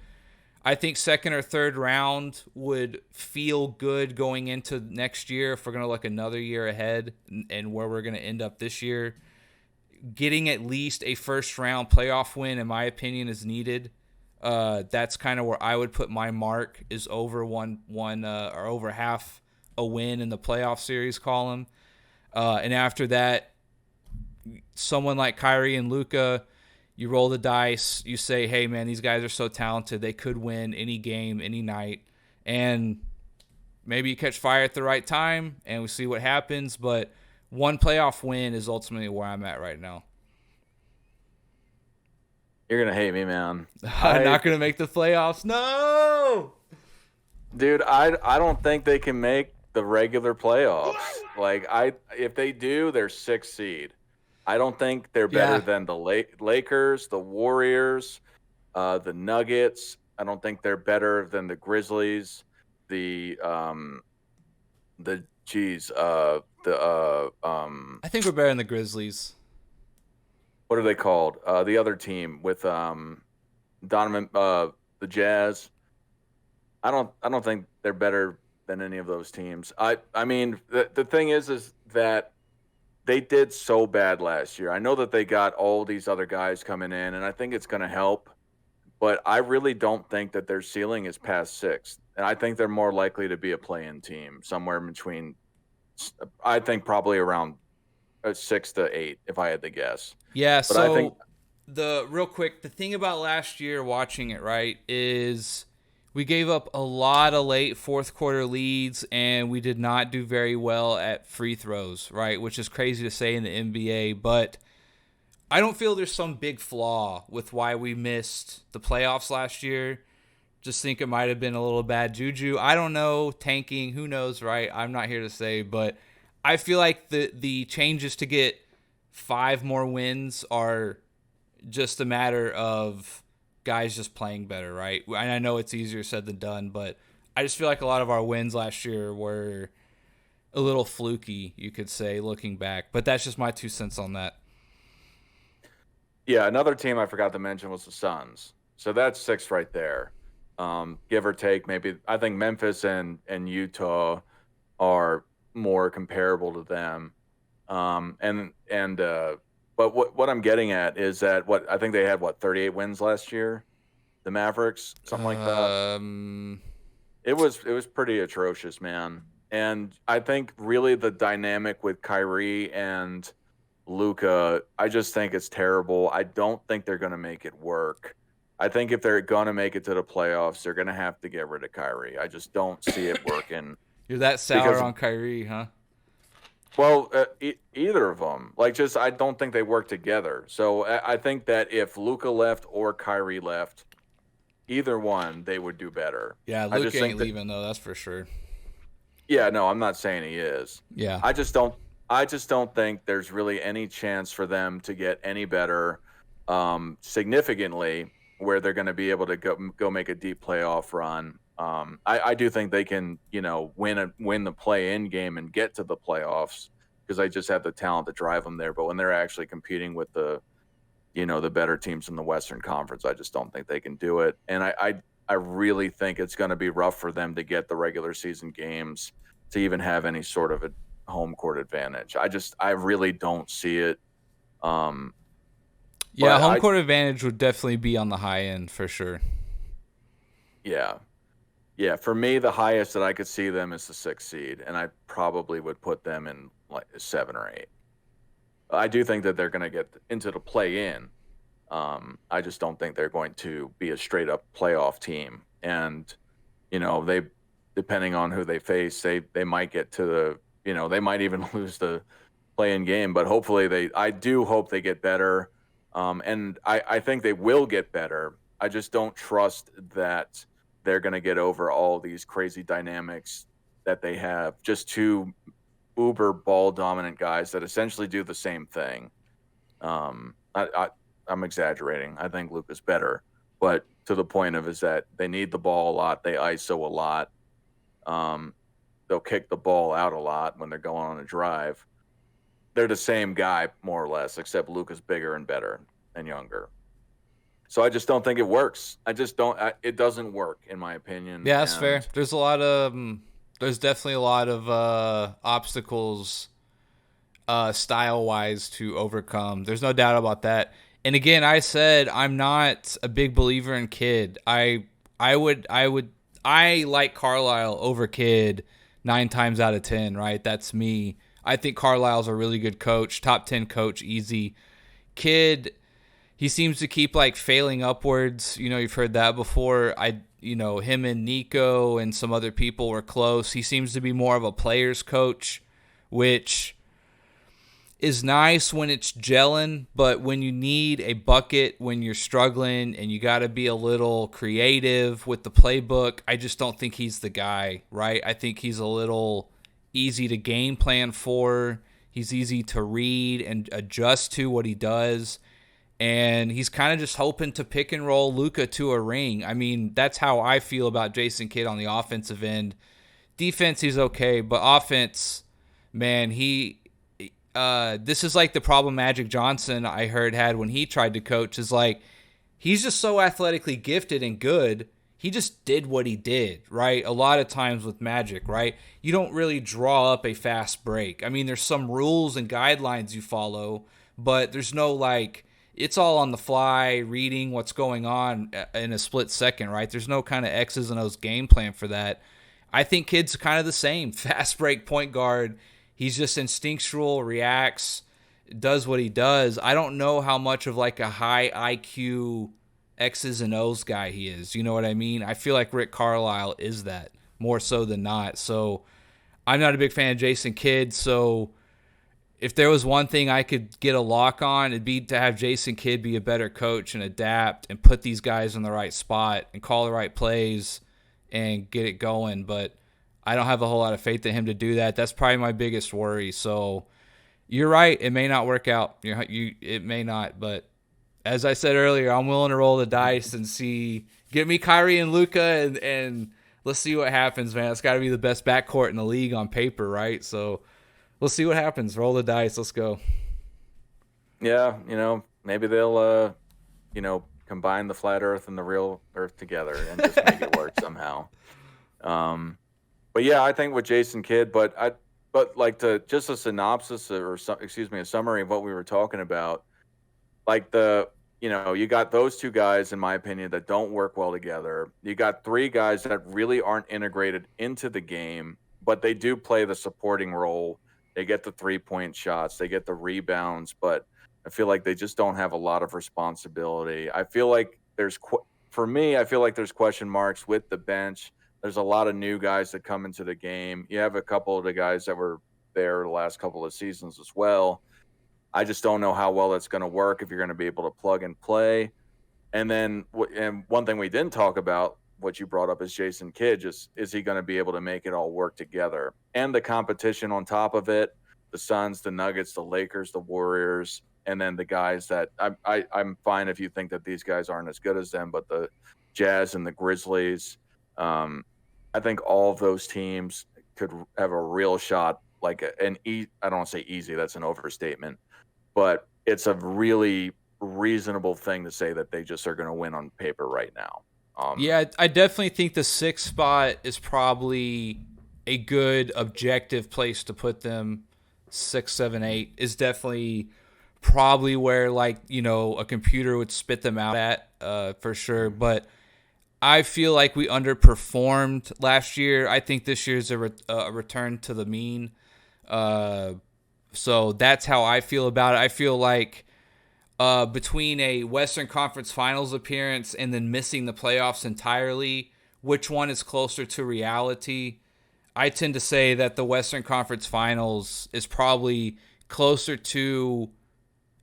S5: I think 2nd or 3rd round would feel good going into next year if we're going to look another year ahead and where we're going to end up this year. Getting at least a first-round playoff win, in my opinion, is needed. That's kind of where I would put my mark, is over or over half a win in the playoff series column. And after that, someone like Kyrie and Luka, you roll the dice. You say, hey, man, these guys are so talented. They could win any game, any night. And maybe you catch fire at the right time, and we see what happens. But one playoff win is ultimately where I'm at right now.
S6: You're going to hate me, man.
S5: I'm not going to make the playoffs. No!
S6: Dude, I don't think they can make the regular playoffs. Like if they do, they're 6th seed. I don't think they're better
S5: Yeah.
S6: than the Lakers, the Warriors, the Nuggets. I don't think they're better than the Grizzlies, the geez,
S5: I think we're better than the Grizzlies.
S6: what are they called? The other team with Donovan, the Jazz. I don't think they're better than any of those teams. I mean the thing is that they did so bad last year. I know that they got all these other guys coming in, and I think it's going to help. But I really don't think that their ceiling is past 6th, and I think they're more likely to be a play-in team somewhere in between. I think probably around 6 to 8, if I had to guess.
S5: Yeah.
S6: But I think
S5: The thing about last year, watching it, right, is we gave up a lot of late fourth quarter leads, and we did not do very well at free throws, right, which is crazy to say in the NBA, but I don't feel there's some big flaw with why we missed the playoffs last year. Just think it might have been a little bad juju. I don't know, tanking, who knows, right? I'm not here to say, but I feel like the changes to get 5 more wins are just a matter of guys just playing better, right? And I know it's easier said than done, but I just feel like a lot of our wins last year were a little fluky, you could say, looking back. But that's just my 2 cents on that.
S6: yeah, another team I forgot to mention was the Suns. So that's 6 right there. Give or take, maybe. I think Memphis and Utah are more comparable to them. But what I'm getting at is that I think they had 38 wins last year, the Mavericks, something like that. It was pretty atrocious, man. And I think really the dynamic with Kyrie and Luka, I just think it's terrible. I don't think they're going to make it work. I think if they're going to make it to the playoffs, they're going to have to get rid of Kyrie. I just don't see it working.
S5: You're that sour on Kyrie, huh?
S6: Well, either of them. I don't think they work together. So I think that if Luka left or Kyrie left, either one, they would do better.
S5: Yeah, Luka ain't leaving, though, that's for sure.
S6: Yeah, no, I'm not saying he is.
S5: Yeah.
S6: I just don't think there's really any chance for them to get any better significantly where they're going to be able to go make a deep playoff run. I do think they can, win the play-in game and get to the playoffs because they just have the talent to drive them there. But when they're actually competing with the better teams in the Western Conference, I just don't think they can do it. And I really think it's going to be rough for them to get the regular season games to even have any sort of a home court advantage. I really don't see it.
S5: Yeah, home court advantage would definitely be on the high end for sure.
S6: Yeah. Yeah, for me, the highest that I could see them is the 6th seed, and I probably would put them in 7 or 8. I do think that they're going to get into the play-in. I just don't think they're going to be a straight-up playoff team. And, they, depending on who they face, they might get to they might even lose the play-in game. But hopefully I do hope they get better. And I think they will get better. I just don't trust that they're going to get over all these crazy dynamics that they have. Just 2 uber ball dominant guys that essentially do the same thing. I'm exaggerating. I think Luka's better, but to the point of is that they need the ball a lot. They ISO a lot. They'll kick the ball out a lot when they're going on a drive. They're the same guy more or less, except Luka's bigger and better and younger. So I just don't think it works. It doesn't work in my opinion.
S5: Yeah, that's fair. There's definitely a lot of obstacles style-wise to overcome. There's no doubt about that. And again, I said I'm not a big believer in Kidd. I like Carlisle over Kidd 9 times out of 10, right? That's me. I think Carlisle's a really good coach, top 10 coach, easy. Kidd, he seems to keep failing upwards. You've heard that before. Him and Nico and some other people were close. He seems to be more of a player's coach, which is nice when it's gelling, but when you need a bucket, when you're struggling and you got to be a little creative with the playbook, I just don't think he's the guy, right? I think he's a little easy to game plan for. He's easy to read and adjust to what he does. And he's kind of just hoping to pick and roll Luka to a ring. I mean, that's how I feel about Jason Kidd on the offensive end. Defense, he's okay, but offense, man, this is like the problem Magic Johnson I heard had when he tried to coach, is like he's just so athletically gifted and good. He just did what he did, right? A lot of times with Magic, right? You don't really draw up a fast break. I mean, there's some rules and guidelines you follow, but there's no like, it's all on the fly, reading what's going on in a split second, right? There's no kind of X's and O's game plan for that. I think Kidd's kind of the same. Fast break point guard. He's just instinctual, reacts, does what he does. I don't know how much of like a high IQ X's and O's guy he is. You know what I mean? I feel like Rick Carlisle is that more so than not. So I'm not a big fan of Jason Kidd. So if there was one thing I could get a lock on, it'd be to have Jason Kidd be a better coach and adapt and put these guys in the right spot and call the right plays and get it going. But I don't have a whole lot of faith in him to do that. That's probably my biggest worry. So you're right. It may not work out. It may not. But as I said earlier, I'm willing to roll the dice and see. Get me Kyrie and Luka, and let's see what happens, man. It's got to be the best backcourt in the league on paper, right? So we'll see what happens. Roll the dice. Let's go.
S6: Yeah, maybe they'll, combine the flat Earth and the real Earth together and just make it work somehow. But yeah, I think with Jason Kidd, but like just a synopsis a summary of what we were talking about. Like you got those two guys, in my opinion, that don't work well together. You got three guys that really aren't integrated into the game, but they do play the supporting role. They get the 3-point shots, they get the rebounds, but I feel like they just don't have a lot of responsibility. I feel like there's question marks with the bench. There's a lot of new guys that come into the game. You have a couple of the guys that were there the last couple of seasons as well. I just don't know how well that's going to work, if you're going to be able to plug and play. And then one thing we didn't talk about, what you brought up, is Jason Kidd. Just, is he going to be able to make it all work together? And the competition on top of it, the Suns, the Nuggets, the Lakers, the Warriors, and then the guys that I'm fine if you think that these guys aren't as good as them, but the Jazz and the Grizzlies. I think all of those teams could have a real shot, like I don't want to say easy, that's an overstatement, but it's a really reasonable thing to say that they just are going to win on paper right now.
S5: Yeah, I definitely think the 6th spot is probably a good objective place to put them. 6, 7, 8 is definitely probably where, like, a computer would spit them out at, for sure. But I feel like we underperformed last year. I think this year's a return to the mean. So that's how I feel about it. I feel like between a Western Conference Finals appearance and then missing the playoffs entirely, which one is closer to reality? I tend to say that the Western Conference Finals is probably closer to,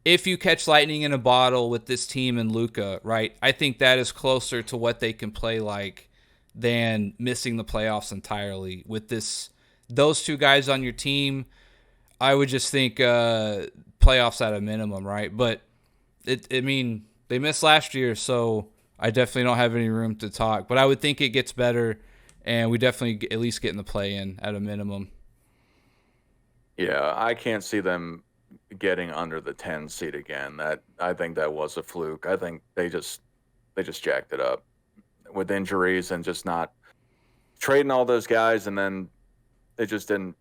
S5: if you catch lightning in a bottle with this team and Luka, right? I think that is closer to what they can play like than missing the playoffs entirely. With those two guys on your team, I would just think playoffs at a minimum, right? But they missed last year, so I definitely don't have any room to talk. But I would think it gets better, and we definitely at least get in the play-in at a minimum.
S6: Yeah, I can't see them getting under the 10 seed again. I think that was a fluke. I think they just jacked it up with injuries and just not trading all those guys, and then it just didn't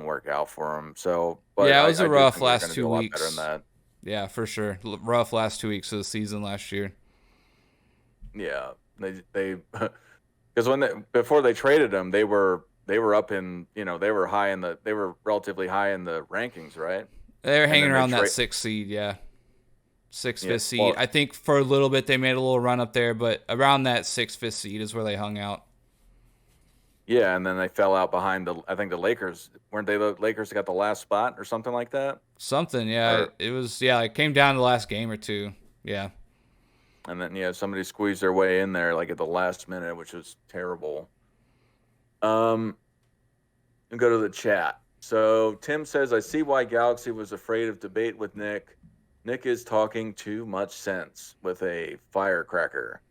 S6: work out for them. So, but
S5: yeah, it was a rough
S6: last
S5: last 2
S6: do a lot
S5: weeks.
S6: better than that.
S5: Yeah, for sure. Rough last 2 weeks of the season last year.
S6: Yeah, they because before they traded him, they were up in, they were relatively high in the rankings, right?
S5: They were hanging around that 6th seed, yeah. 6th, 5th seed. Well, I think for a little bit they made a little run up there, but around that 6th, 5th seed is where they hung out.
S6: Yeah, and then they fell out behind I think the Lakers. Weren't they the Lakers that got the last spot or something like that?
S5: Something, yeah. It was, yeah, it came down to the last game or two. Yeah.
S6: And then, somebody squeezed their way in there like at the last minute, which was terrible. And go to the chat. So Tim says, I see why Galaxy was afraid of debate with Nick. Nick is talking too much sense with a firecracker.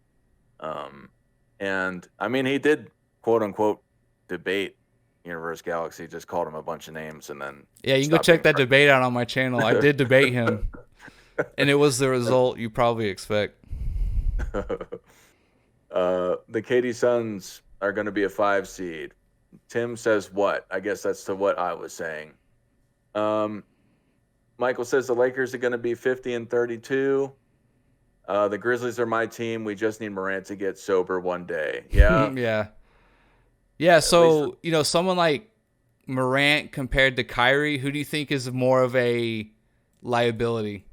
S6: And I mean, he did quote unquote debate Universe Galaxy, just called him a bunch of names and then.
S5: Yeah, you can go check that debate out on my channel. I did debate him. And it was the result you probably expect.
S6: The Katy Suns are going to be a 5 seed. Tim says what? I guess that's to what I was saying. Michael says the Lakers are going to be 50-32. The Grizzlies are my team. We just need Morant to get sober one day. Yeah.
S5: Yeah. Yeah, so, someone like Morant compared to Kyrie, who do you think is more of a liability?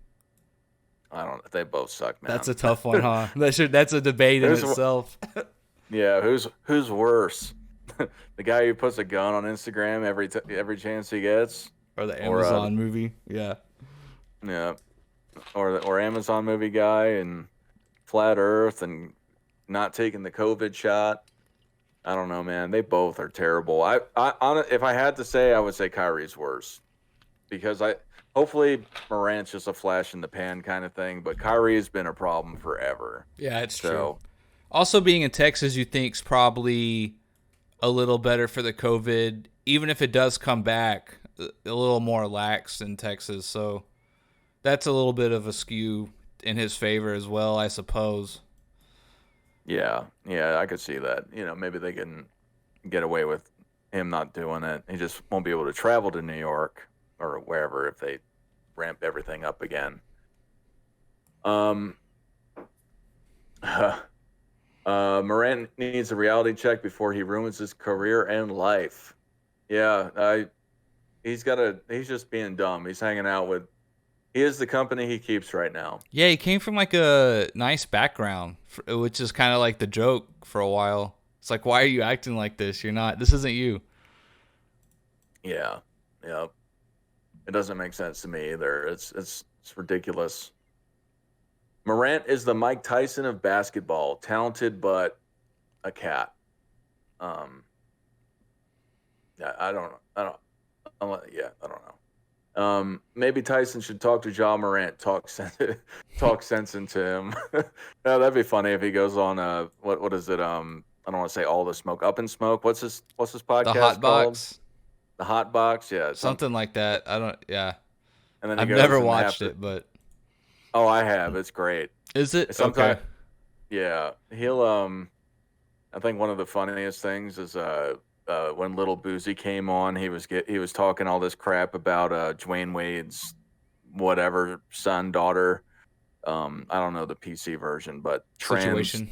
S6: I don't know. They both suck, man.
S5: That's a tough one, huh? That's a debate in itself.
S6: Yeah, who's worse? The guy who puts a gun on Instagram every chance he gets?
S5: Or the Amazon movie. Yeah.
S6: Yeah. Or Amazon movie guy and Flat Earth and not taking the COVID shot. I don't know, man. They both are terrible. If I had to say, I would say Kyrie's worse because hopefully Morant's just a flash in the pan kind of thing, but Kyrie has been a problem forever.
S5: Yeah, it's true. Also, being in Texas, you think's probably a little better for the COVID, even if it does come back a little more lax in Texas. So that's a little bit of a skew in his favor as well, I suppose.
S6: Yeah, I could see that. Maybe they can get away with him not doing it. He just won't be able to travel to New York or wherever if they ramp everything up again. Morant needs a reality check before he ruins his career and life. Yeah, he's just being dumb. He's hanging out with. He is the company he keeps right now.
S5: Yeah, he came from like a nice background, which is kind of like the joke for a while. It's like, why are you acting like this? You're not. This isn't you.
S6: Yeah. It doesn't make sense to me either. It's ridiculous. Morant is the Mike Tyson of basketball, talented but a cat. I don't know. Maybe Tyson should talk to Ja Morant, talk sense into him. No, that'd be funny if he goes on what is it? I don't want to say All the Smoke, Up in Smoke. What's his podcast
S5: The Hot
S6: called?
S5: Box.
S6: The Hot Box, yeah,
S5: something like that. I don't. Yeah.
S6: And then
S5: I've never watched it, but.
S6: Oh, I have. It's great.
S5: Is it? Okay.
S6: Yeah, he'll. I think one of the funniest things is when Little Boozy came on, he was talking all this crap about Dwayne Wade's whatever son, daughter. I don't know the PC version, but situation.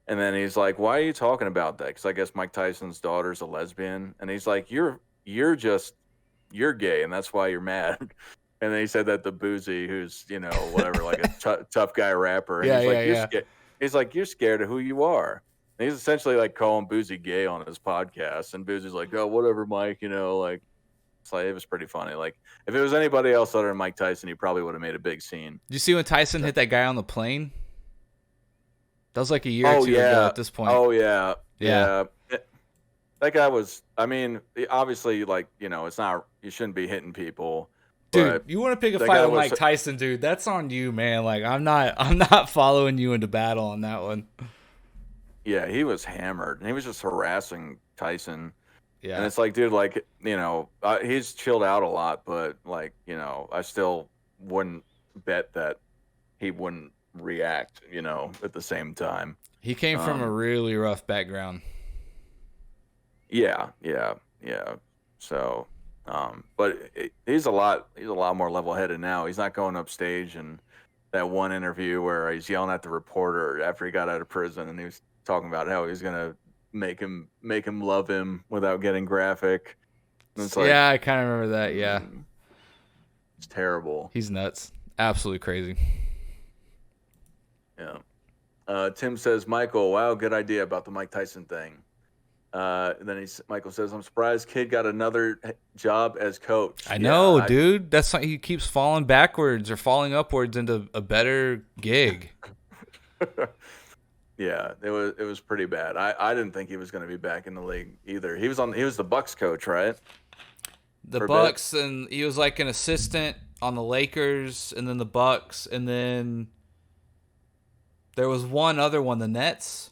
S6: And then he's like, "Why are you talking about that?" Because I guess Mike Tyson's daughter's a lesbian, and he's like, "You're gay, and that's why you're mad." And then he said that to Boozy, who's whatever, like a tough guy rapper. And he's like, "You're scared of who you are." And he's essentially like calling Boozy gay on his podcast, and Boozy's like, "Oh, whatever, Mike." Like it's like it was pretty funny. Like if it was anybody else other than Mike Tyson, he probably would have made a big scene.
S5: Did you see when Tyson hit that guy on the plane? That was like a year or two ago at this point.
S6: Oh yeah. That guy was. I mean, obviously, like it's not. You shouldn't be hitting people.
S5: Dude, you want to pick a fight with Mike Tyson, dude? That's on you, man. Like I'm not following you into battle on that one.
S6: Yeah, he was hammered, and he was just harassing Tyson.
S5: Yeah,
S6: and it's like, dude, like he's chilled out a lot, but like I still wouldn't bet that he wouldn't react. At the same time,
S5: he came from a really rough background.
S6: Yeah. So. But he's a lot more level-headed now. He's not going up stage and that one interview where he's yelling at the reporter after he got out of prison, and he was talking about how he's gonna make him love him without getting graphic. And it's like,
S5: yeah, I kind of remember that. Yeah,
S6: it's terrible.
S5: He's nuts, absolutely crazy.
S6: Yeah. Tim says, Michael, wow, good idea about the Mike Tyson thing. Michael says, "I'm surprised kid got another job as coach."
S5: I know, dude. That's why he keeps falling backwards or falling upwards into a better gig.
S6: Yeah, it was pretty bad. I didn't think he was going to be back in the league either. He was the Bucks coach, right?
S5: The Bucks, and he was like an assistant on the Lakers, and then the Bucks, and then there was one other one, the Nets.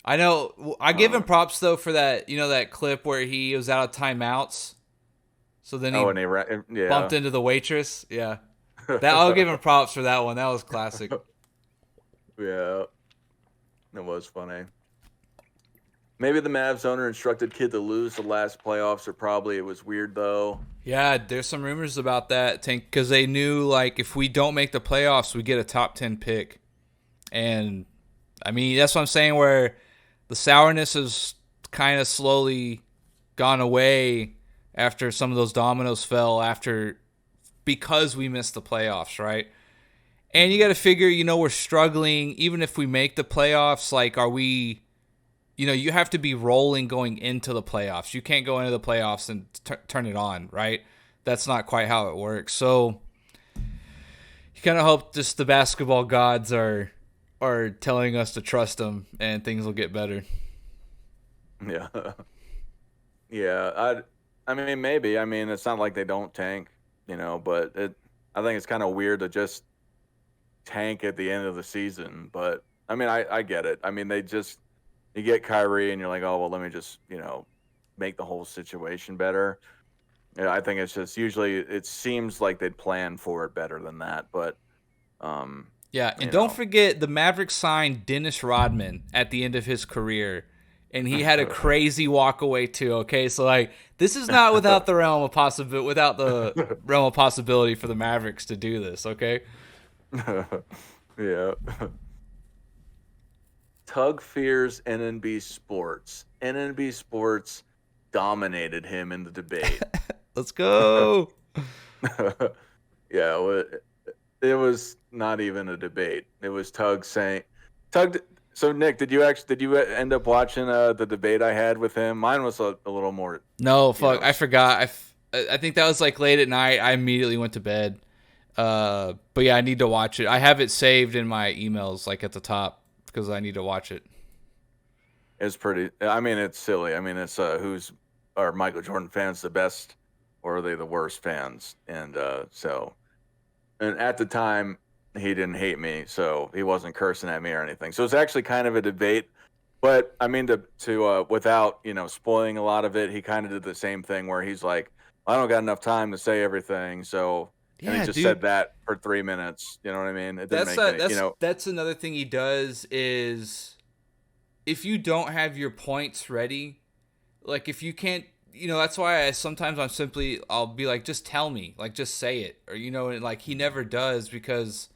S5: I know. I give him props though for that. You know that clip where he was out of timeouts, so then he bumped into the waitress. Yeah, I'll give him props for that one. That was classic.
S6: Yeah, that was funny. Maybe the Mavs owner instructed kid to lose the last playoffs, or probably it was weird though.
S5: Yeah, there's some rumors about that, Tank, because they knew like if we don't make the playoffs, we get a top 10 pick, and I mean that's what I'm saying. Where the sourness has kind of slowly gone away after some of those dominoes fell because we missed the playoffs, right? And you got to figure, we're struggling. Even if we make the playoffs, like, are we? You have to be rolling going into the playoffs. You can't go into the playoffs and turn it on, right? That's not quite how it works. So you kind of hope just the basketball gods are telling us to trust them and things will get better.
S6: Yeah. Yeah. I mean, maybe. I mean, it's not like they don't tank, but I think it's kind of weird to just tank at the end of the season. But, I mean, I get it. I mean, you get Kyrie and you're like, oh, well, let me just, make the whole situation better. Yeah, I think it's just usually it seems like they'd plan for it better than that. But,
S5: yeah, and don't forget the Mavericks signed Dennis Rodman at the end of his career, and he had a crazy walk away too. Okay, so like this is not without the realm of possibility for the Mavericks to do this. Okay.
S6: Yeah. Tug fears NNB Sports. NNB Sports dominated him in the debate.
S5: Let's go.
S6: Yeah, it was not even a debate. It was Tug saying, So Nick, did you end up watching the debate I had with him? Mine was a little more.
S5: No, fuck, I forgot. I think that was like late at night. I immediately went to bed. But yeah, I need to watch it. I have it saved in my emails, like at the top, because I need to watch it.
S6: It's pretty. I mean, it's silly. I mean, it's are Michael Jordan fans the best, or are they the worst fans? And and at the time, he didn't hate me, so he wasn't cursing at me or anything. So it's actually kind of a debate. But I mean, to without spoiling a lot of it, he kind of did the same thing where he's like, I don't got enough time to say everything, so. Yeah, and he just said that for 3 minutes. You know what I mean? It didn't
S5: that's another thing he does is if you don't have your points ready, like if you can't, that's why I'll be like, just tell me, like just say it, or and like he never does because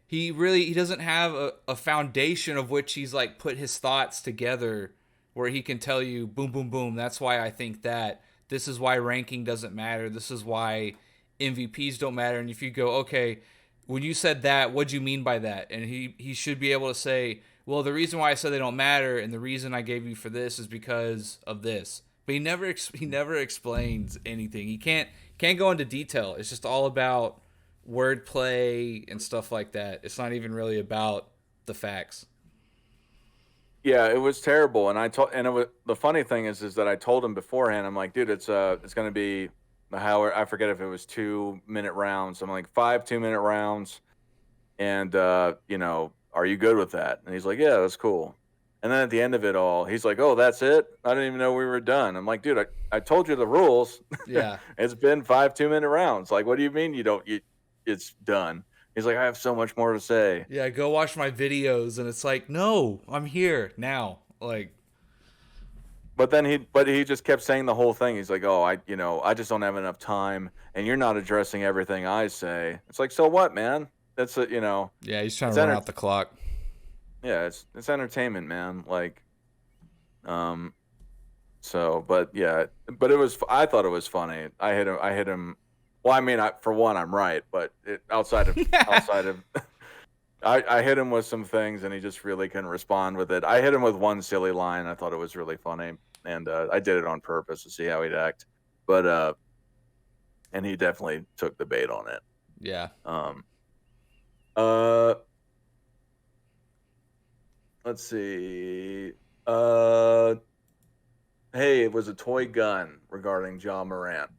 S5: he doesn't have a foundation of which he's like put his thoughts together where he can tell you boom, boom, boom. That's why I think that. This is why ranking doesn't matter. This is why MVPs don't matter. And if you go, okay, when you said that, what'd you mean by that? And he should be able to say, well, the reason why I said they don't matter and the reason I gave you for this is because of this. But he never explains anything. He can't go into detail. It's just all about wordplay and stuff like that. It's not even really about the facts.
S6: Yeah, it was terrible. And the funny thing is that I told him beforehand. I'm like, dude, it's going to be I forget if it was 2-minute rounds. I'm like 5 2-minute rounds, and are you good with that? And he's like, yeah, that's cool. And then at the end of it all, he's like, oh, that's it? I didn't even know we were done. I'm like, dude, I told you the rules.
S5: Yeah.
S6: It's been 5 2-minute rounds. Like, what do you mean it's done? He's like, I have so much more to say.
S5: Yeah, go watch my videos. And it's like, no, I'm here now. Like,
S6: But then he just kept saying the whole thing. He's like, oh, I just don't have enough time, and you're not addressing everything I say. It's like, so what, man? That's
S5: Yeah, he's trying to run out the clock.
S6: Yeah, it's entertainment, man. Like, so, but yeah, but I thought it was funny. I hit him. Well, I mean, for one, I'm right, but outside of I hit him with some things, and he just really couldn't respond with it. I hit him with one silly line. I thought it was really funny, and I did it on purpose to see how he'd act. But and he definitely took the bait on it.
S5: Yeah.
S6: Let's see. Hey, it was a toy gun regarding John Morant.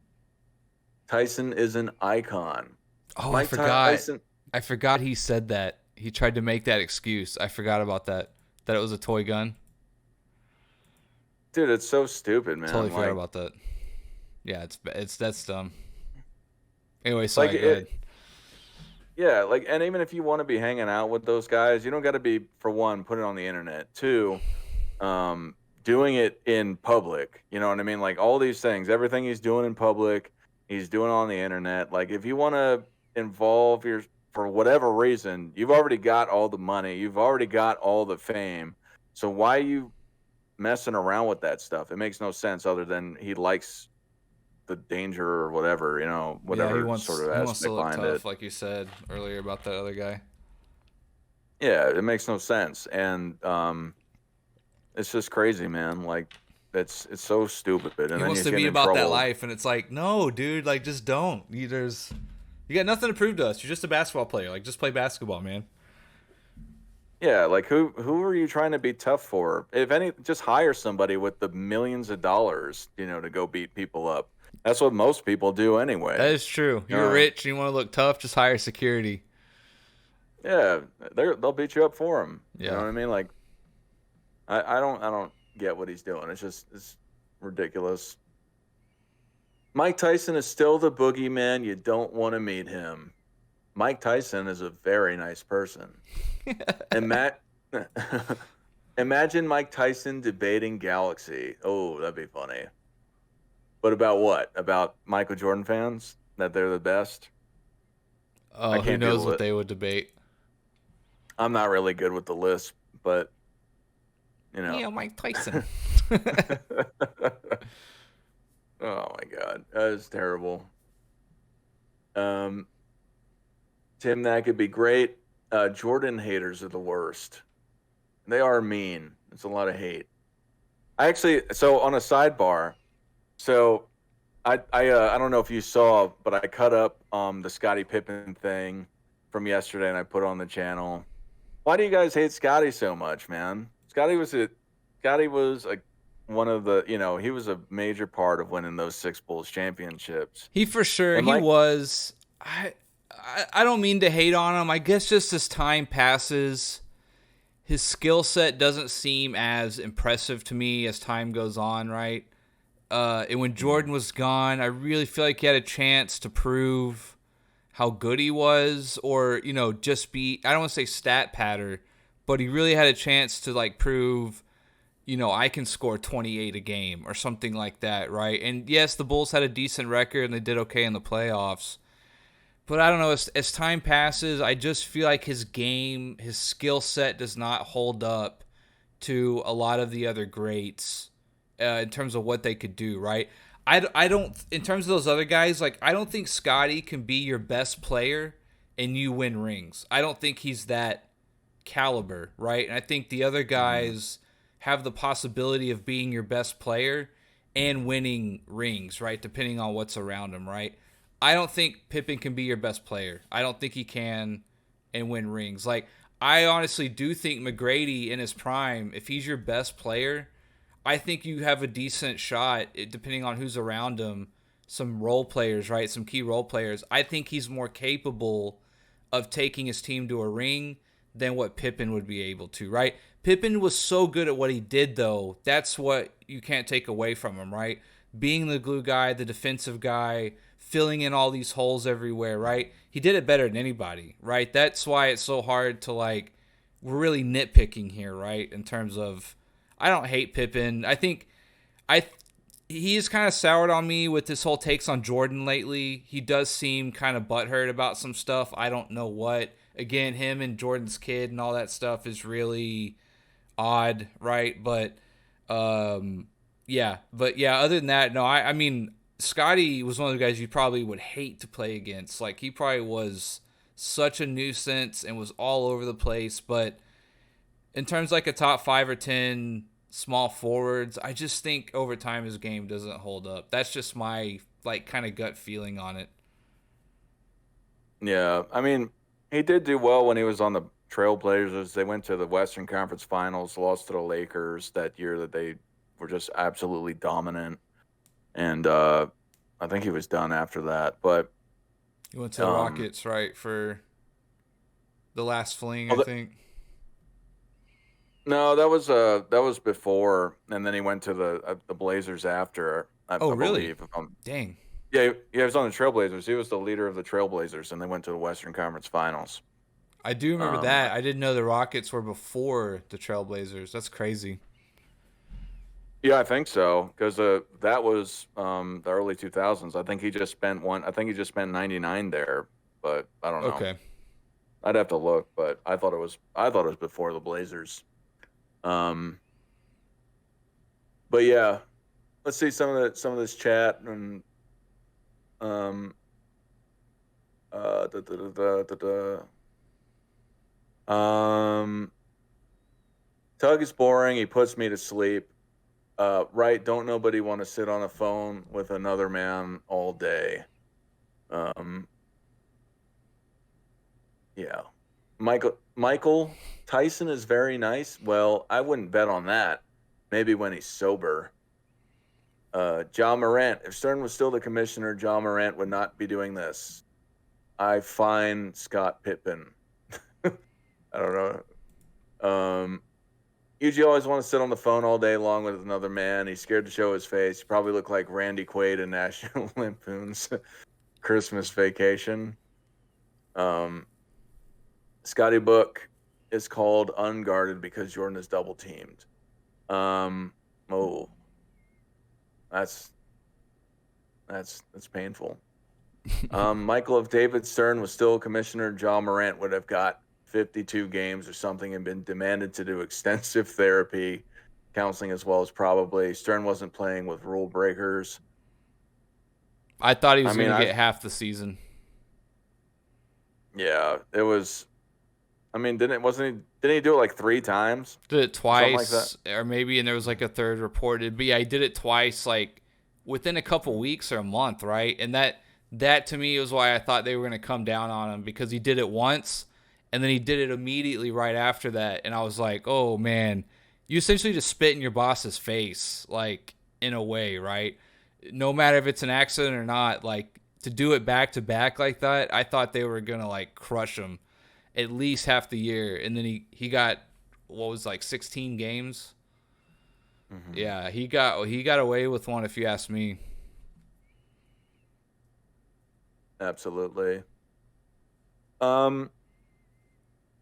S6: Tyson is an icon.
S5: Oh,
S6: Mike
S5: I forgot.
S6: Tyson.
S5: I forgot he said that. He tried to make that excuse. I forgot about that. That it was a toy gun.
S6: Dude, it's so stupid, man.
S5: Totally forgot about that. Yeah, that's dumb. Anyway, sorry, go ahead.
S6: Yeah, like, and even if you want to be hanging out with those guys, you don't got to be, for one, put it on the internet. Two, doing it in public. You know what I mean? Like, all these things, everything he's doing in public, he's doing on the internet. Like, if you want to involve for whatever reason, you've already got all the money, you've already got all the fame. So why are you messing around with that stuff? It makes no sense other than he likes the danger or whatever, whatever
S5: he wants
S6: sort of
S5: to
S6: aspect
S5: look
S6: behind
S5: tough,
S6: it.
S5: like you said earlier about that other guy.
S6: Yeah, it makes no sense, and it's just crazy, man. Like, it's so stupid. And
S5: He
S6: then
S5: wants to be about that life, and it's like, no, dude, like, just don't. You got nothing to prove to us. You're just a basketball player. Like, just play basketball, man.
S6: Yeah, like who are you trying to be tough for? If any, just hire somebody with the millions of dollars, to go beat people up. That's what most people do anyway.
S5: That is true. You're rich and you want to look tough, just hire security.
S6: Yeah, they'll beat you up for him.
S5: Yeah.
S6: You know what I mean? Like, I don't get what he's doing. It's ridiculous. Mike Tyson is still the boogeyman. You don't want to meet him. Mike Tyson is a very nice person. And imagine Mike Tyson debating Galaxy. Oh, that'd be funny. But about what? About Michael Jordan fans? That they're the best?
S5: Who knows what they would debate?
S6: I'm not really good with the list, but,
S5: Yeah, Mike Tyson.
S6: Oh, my God. That is terrible. Tim, that could be great. Jordan haters are the worst. They are mean. It's a lot of hate. So on a sidebar, I don't know if you saw, but I cut up the Scottie Pippen thing from yesterday and I put it on the channel. Why do you guys hate Scottie so much, man? Scottie was one of the, he was a major part of winning those 6 Bulls championships.
S5: He for sure, he was. I don't mean to hate on him. I guess just as time passes, his skill set doesn't seem as impressive to me as time goes on, right? And when Jordan was gone, I really feel like he had a chance to prove how good he was, or, just be, I don't want to say stat patter, but he really had a chance to, like, prove, I can score 28 a game or something like that, right? And yes, the Bulls had a decent record and they did okay in the playoffs. But I don't know, as time passes, I just feel like his game, his skill set does not hold up to a lot of the other greats in terms of what they could do, right? I don't, in terms of those other guys, like, I don't think Scottie can be your best player and you win rings. I don't think he's that caliber, right? And I think the other guys have the possibility of being your best player and winning rings, right? Depending on what's around him, right? I don't think Pippen can be your best player. I don't think he can and win rings. Like, I honestly do think McGrady in his prime, if he's your best player, I think you have a decent shot, depending on who's around him, some role players, right? Some key role players. I think he's more capable of taking his team to a ring than what Pippen would be able to, right? Pippen was so good at what he did, though. That's what you can't take away from him, right? Being the glue guy, the defensive guy, filling in all these holes everywhere, right? He did it better than anybody, right? That's why it's so hard to, like, we're really nitpicking here, right? In terms of, I don't hate Pippen. I think he's kind of soured on me with this whole takes on Jordan lately. He does seem kind of butthurt about some stuff. I don't know what. Again, him and Jordan's kid and all that stuff is really odd, right? But, yeah. But, yeah, other than that, no, I mean, Scottie was one of the guys you probably would hate to play against. Like, he probably was such a nuisance and was all over the place. But in terms like a top 5 or 10 small forwards, I just think over time his game doesn't hold up. That's just my like kind of gut feeling on it.
S6: Yeah, I mean, he did do well when he was on the Trailblazers. They went to the Western Conference Finals, lost to the Lakers that year that they were just absolutely dominant. And I think he was done after that. But
S5: He went to the Rockets, right, for the last fling, I
S6: well,
S5: think.
S6: no, that was before, and then he went to the Blazers after. I
S5: Really?
S6: believe.
S5: Dang.
S6: Yeah, he was on the Trailblazers. He was the leader of the Trailblazers, and they went to the Western Conference Finals.
S5: I do remember that. I didn't know the Rockets were before the Trailblazers. That's crazy.
S6: Yeah, I think so because that was the early 2000s. I think he just spent 99 there, but I don't know.
S5: Okay.
S6: I'd have to look, but I thought it was before the Blazers. But yeah, let's see some of this chat and da, da, da, da, da, da. Tug is boring. He puts me to sleep. Right? Don't nobody want to sit on a phone with another man all day. Yeah. Michael Tyson is very nice. Well, I wouldn't bet on that. Maybe when he's sober. John Morant. If Stern was still the commissioner, John Morant would not be doing this. I find Scott Pippen. I don't know. Usually always want to sit on the phone all day long with another man. He's scared to show his face. He probably looked like Randy Quaid in National Lampoon's Christmas Vacation. Scotty Book is called unguarded because Jordan is double teamed. That's painful. Michael, if David Stern was still commissioner, John Morant would have got 52 games or something and been demanded to do extensive therapy, counseling as well as probably. Stern wasn't playing with rule breakers.
S5: I thought he was going to get half the season.
S6: Yeah, it was. I mean, didn't he do it like 3 times?
S5: Did it twice,
S6: like
S5: or maybe, and there was like a third reported. But yeah, he did it twice, like within a couple weeks or a month, right? And that to me was why I thought they were going to come down on him, because he did it once, and then he did it immediately right after that, and I was like, oh man, you essentially just spit in your boss's face, like in a way, right? No matter if it's an accident or not, like to do it back to back like that, I thought they were gonna like crush him at least half the year, and then he got what was like 16 games. Mm-hmm. Yeah, he got away with one, if you ask me.
S6: Absolutely.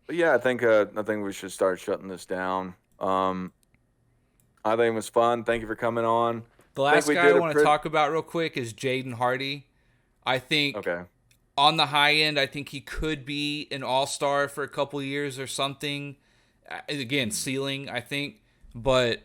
S6: But yeah, I think we should start shutting this down. I think it was fun. Thank you for coming on.
S5: The last guy I want to talk about real quick is Jaden Hardy. I think on the high end, I think he could be an all-star for a couple years or something. Again, ceiling, I think. But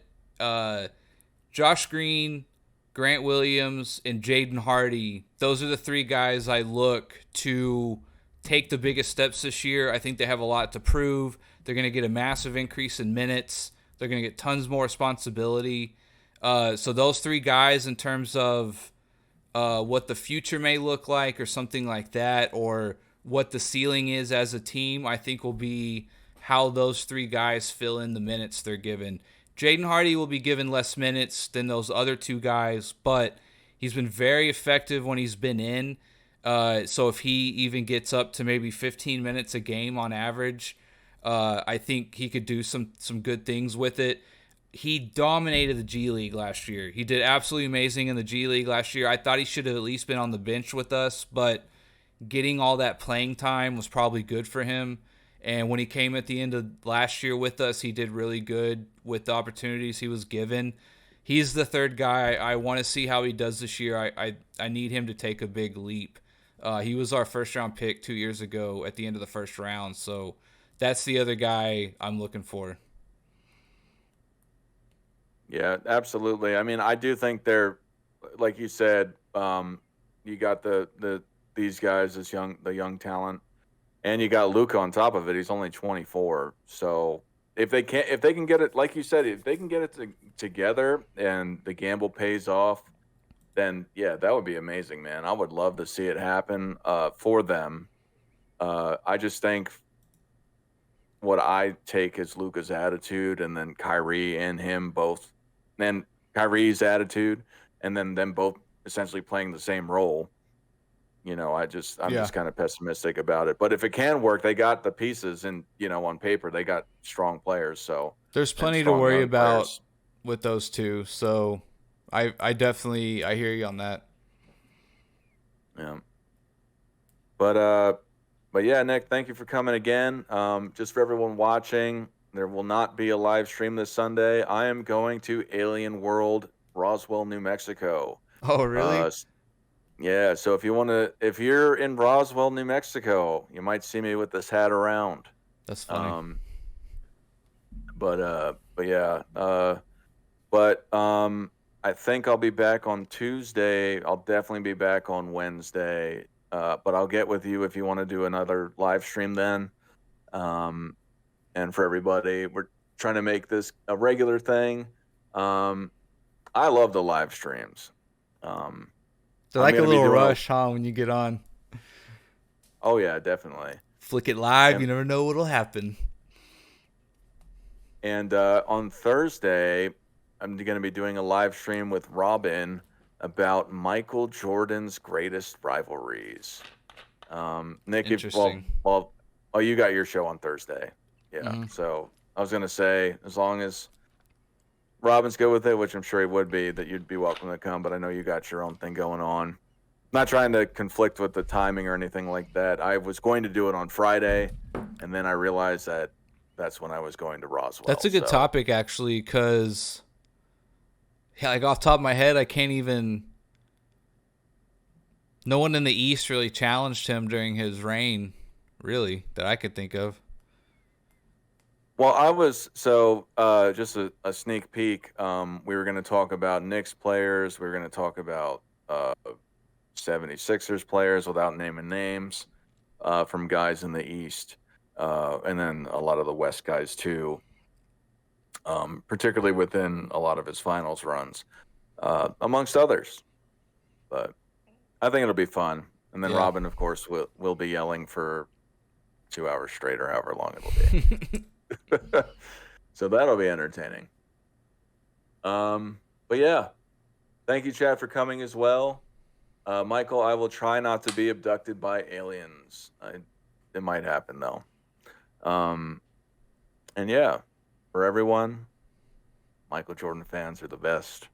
S5: Josh Green, Grant Williams, and Jaden Hardy, those are the 3 guys I look to take the biggest steps this year. I think they have a lot to prove. They're going to get a massive increase in minutes. They're going to get tons more responsibility. So those 3 guys, in terms of what the future may look like or something like that, or what the ceiling is as a team, I think will be how those 3 guys fill in the minutes they're given. Jaden Hardy will be given less minutes than those other 2 guys, but he's been very effective when he's been in. So if he even gets up to maybe 15 minutes a game on average, I think he could do some good things with it. He dominated the G League last year. He did absolutely amazing in the G League last year. I thought he should have at least been on the bench with us, but getting all that playing time was probably good for him. And when he came at the end of last year with us, he did really good with the opportunities he was given. He's the 3rd guy. I want to see how he does this year. I need him to take a big leap. He was our first-round pick 2 years ago at the end of the first round, so that's the other guy I'm looking for.
S6: Yeah, absolutely. I mean, I do think they're, like you said, you got these guys, the young talent. And you got Luka on top of it. He's only 24. So if they can get it, like you said, if they can get it together and the gamble pays off, then yeah, that would be amazing, man. I would love to see it happen for them. I just think what I take is Luka's attitude, and then Kyrie and him both, and Kyrie's attitude, and then them both essentially playing the same role. I'm just kind of pessimistic about it. But if it can work, they got the pieces, and on paper they got strong players. So
S5: there's plenty to worry about with those two. So I definitely I hear you on that.
S6: Yeah. But yeah, Nick, thank you for coming again. Just for everyone watching, there will not be a live stream this Sunday. I am going to Alien World, Roswell, New Mexico.
S5: Oh, really?
S6: Yeah, so if you're in Roswell, New Mexico, you might see me with this hat around.
S5: That's funny.
S6: But yeah, I think I'll be back on Tuesday. I'll definitely be back on Wednesday. But I'll get with you if you want to do another live stream then. And for everybody, we're trying to make this a regular thing. I love the live streams.
S5: So like a little rush, huh, when you get on.
S6: Oh, yeah, definitely.
S5: Flick it live. You never know what'll happen.
S6: And on Thursday, I'm going to be doing a live stream with Robin about Michael Jordan's greatest rivalries. Nick,
S5: interesting.
S6: You got your show on Thursday. Yeah. Mm-hmm. So I was going to say, as long as Robin's good with it, which I'm sure he would be, that you'd be welcome to come. But I know you got your own thing going on. Not trying to conflict with the timing or anything like that. I was going to do it on Friday, and then I realized that that's when I was going to Roswell.
S5: That's a good topic, actually, because like off the top of my head, I can't even. No one in the East really challenged him during his reign, really, that I could think of.
S6: Well, just a sneak peek. We were going to talk about Knicks players. We were going to talk about 76ers players without naming names from guys in the East. And then a lot of the West guys too, particularly within a lot of his finals runs, amongst others. But I think it'll be fun. And then Robin, of course, will be yelling for 2 hours straight or however long it'll be. So that'll be entertaining. But yeah, thank you, Chad, for coming as well. Michael, I will try not to be abducted by aliens. It might happen though. And yeah, for everyone, Michael Jordan fans are the best.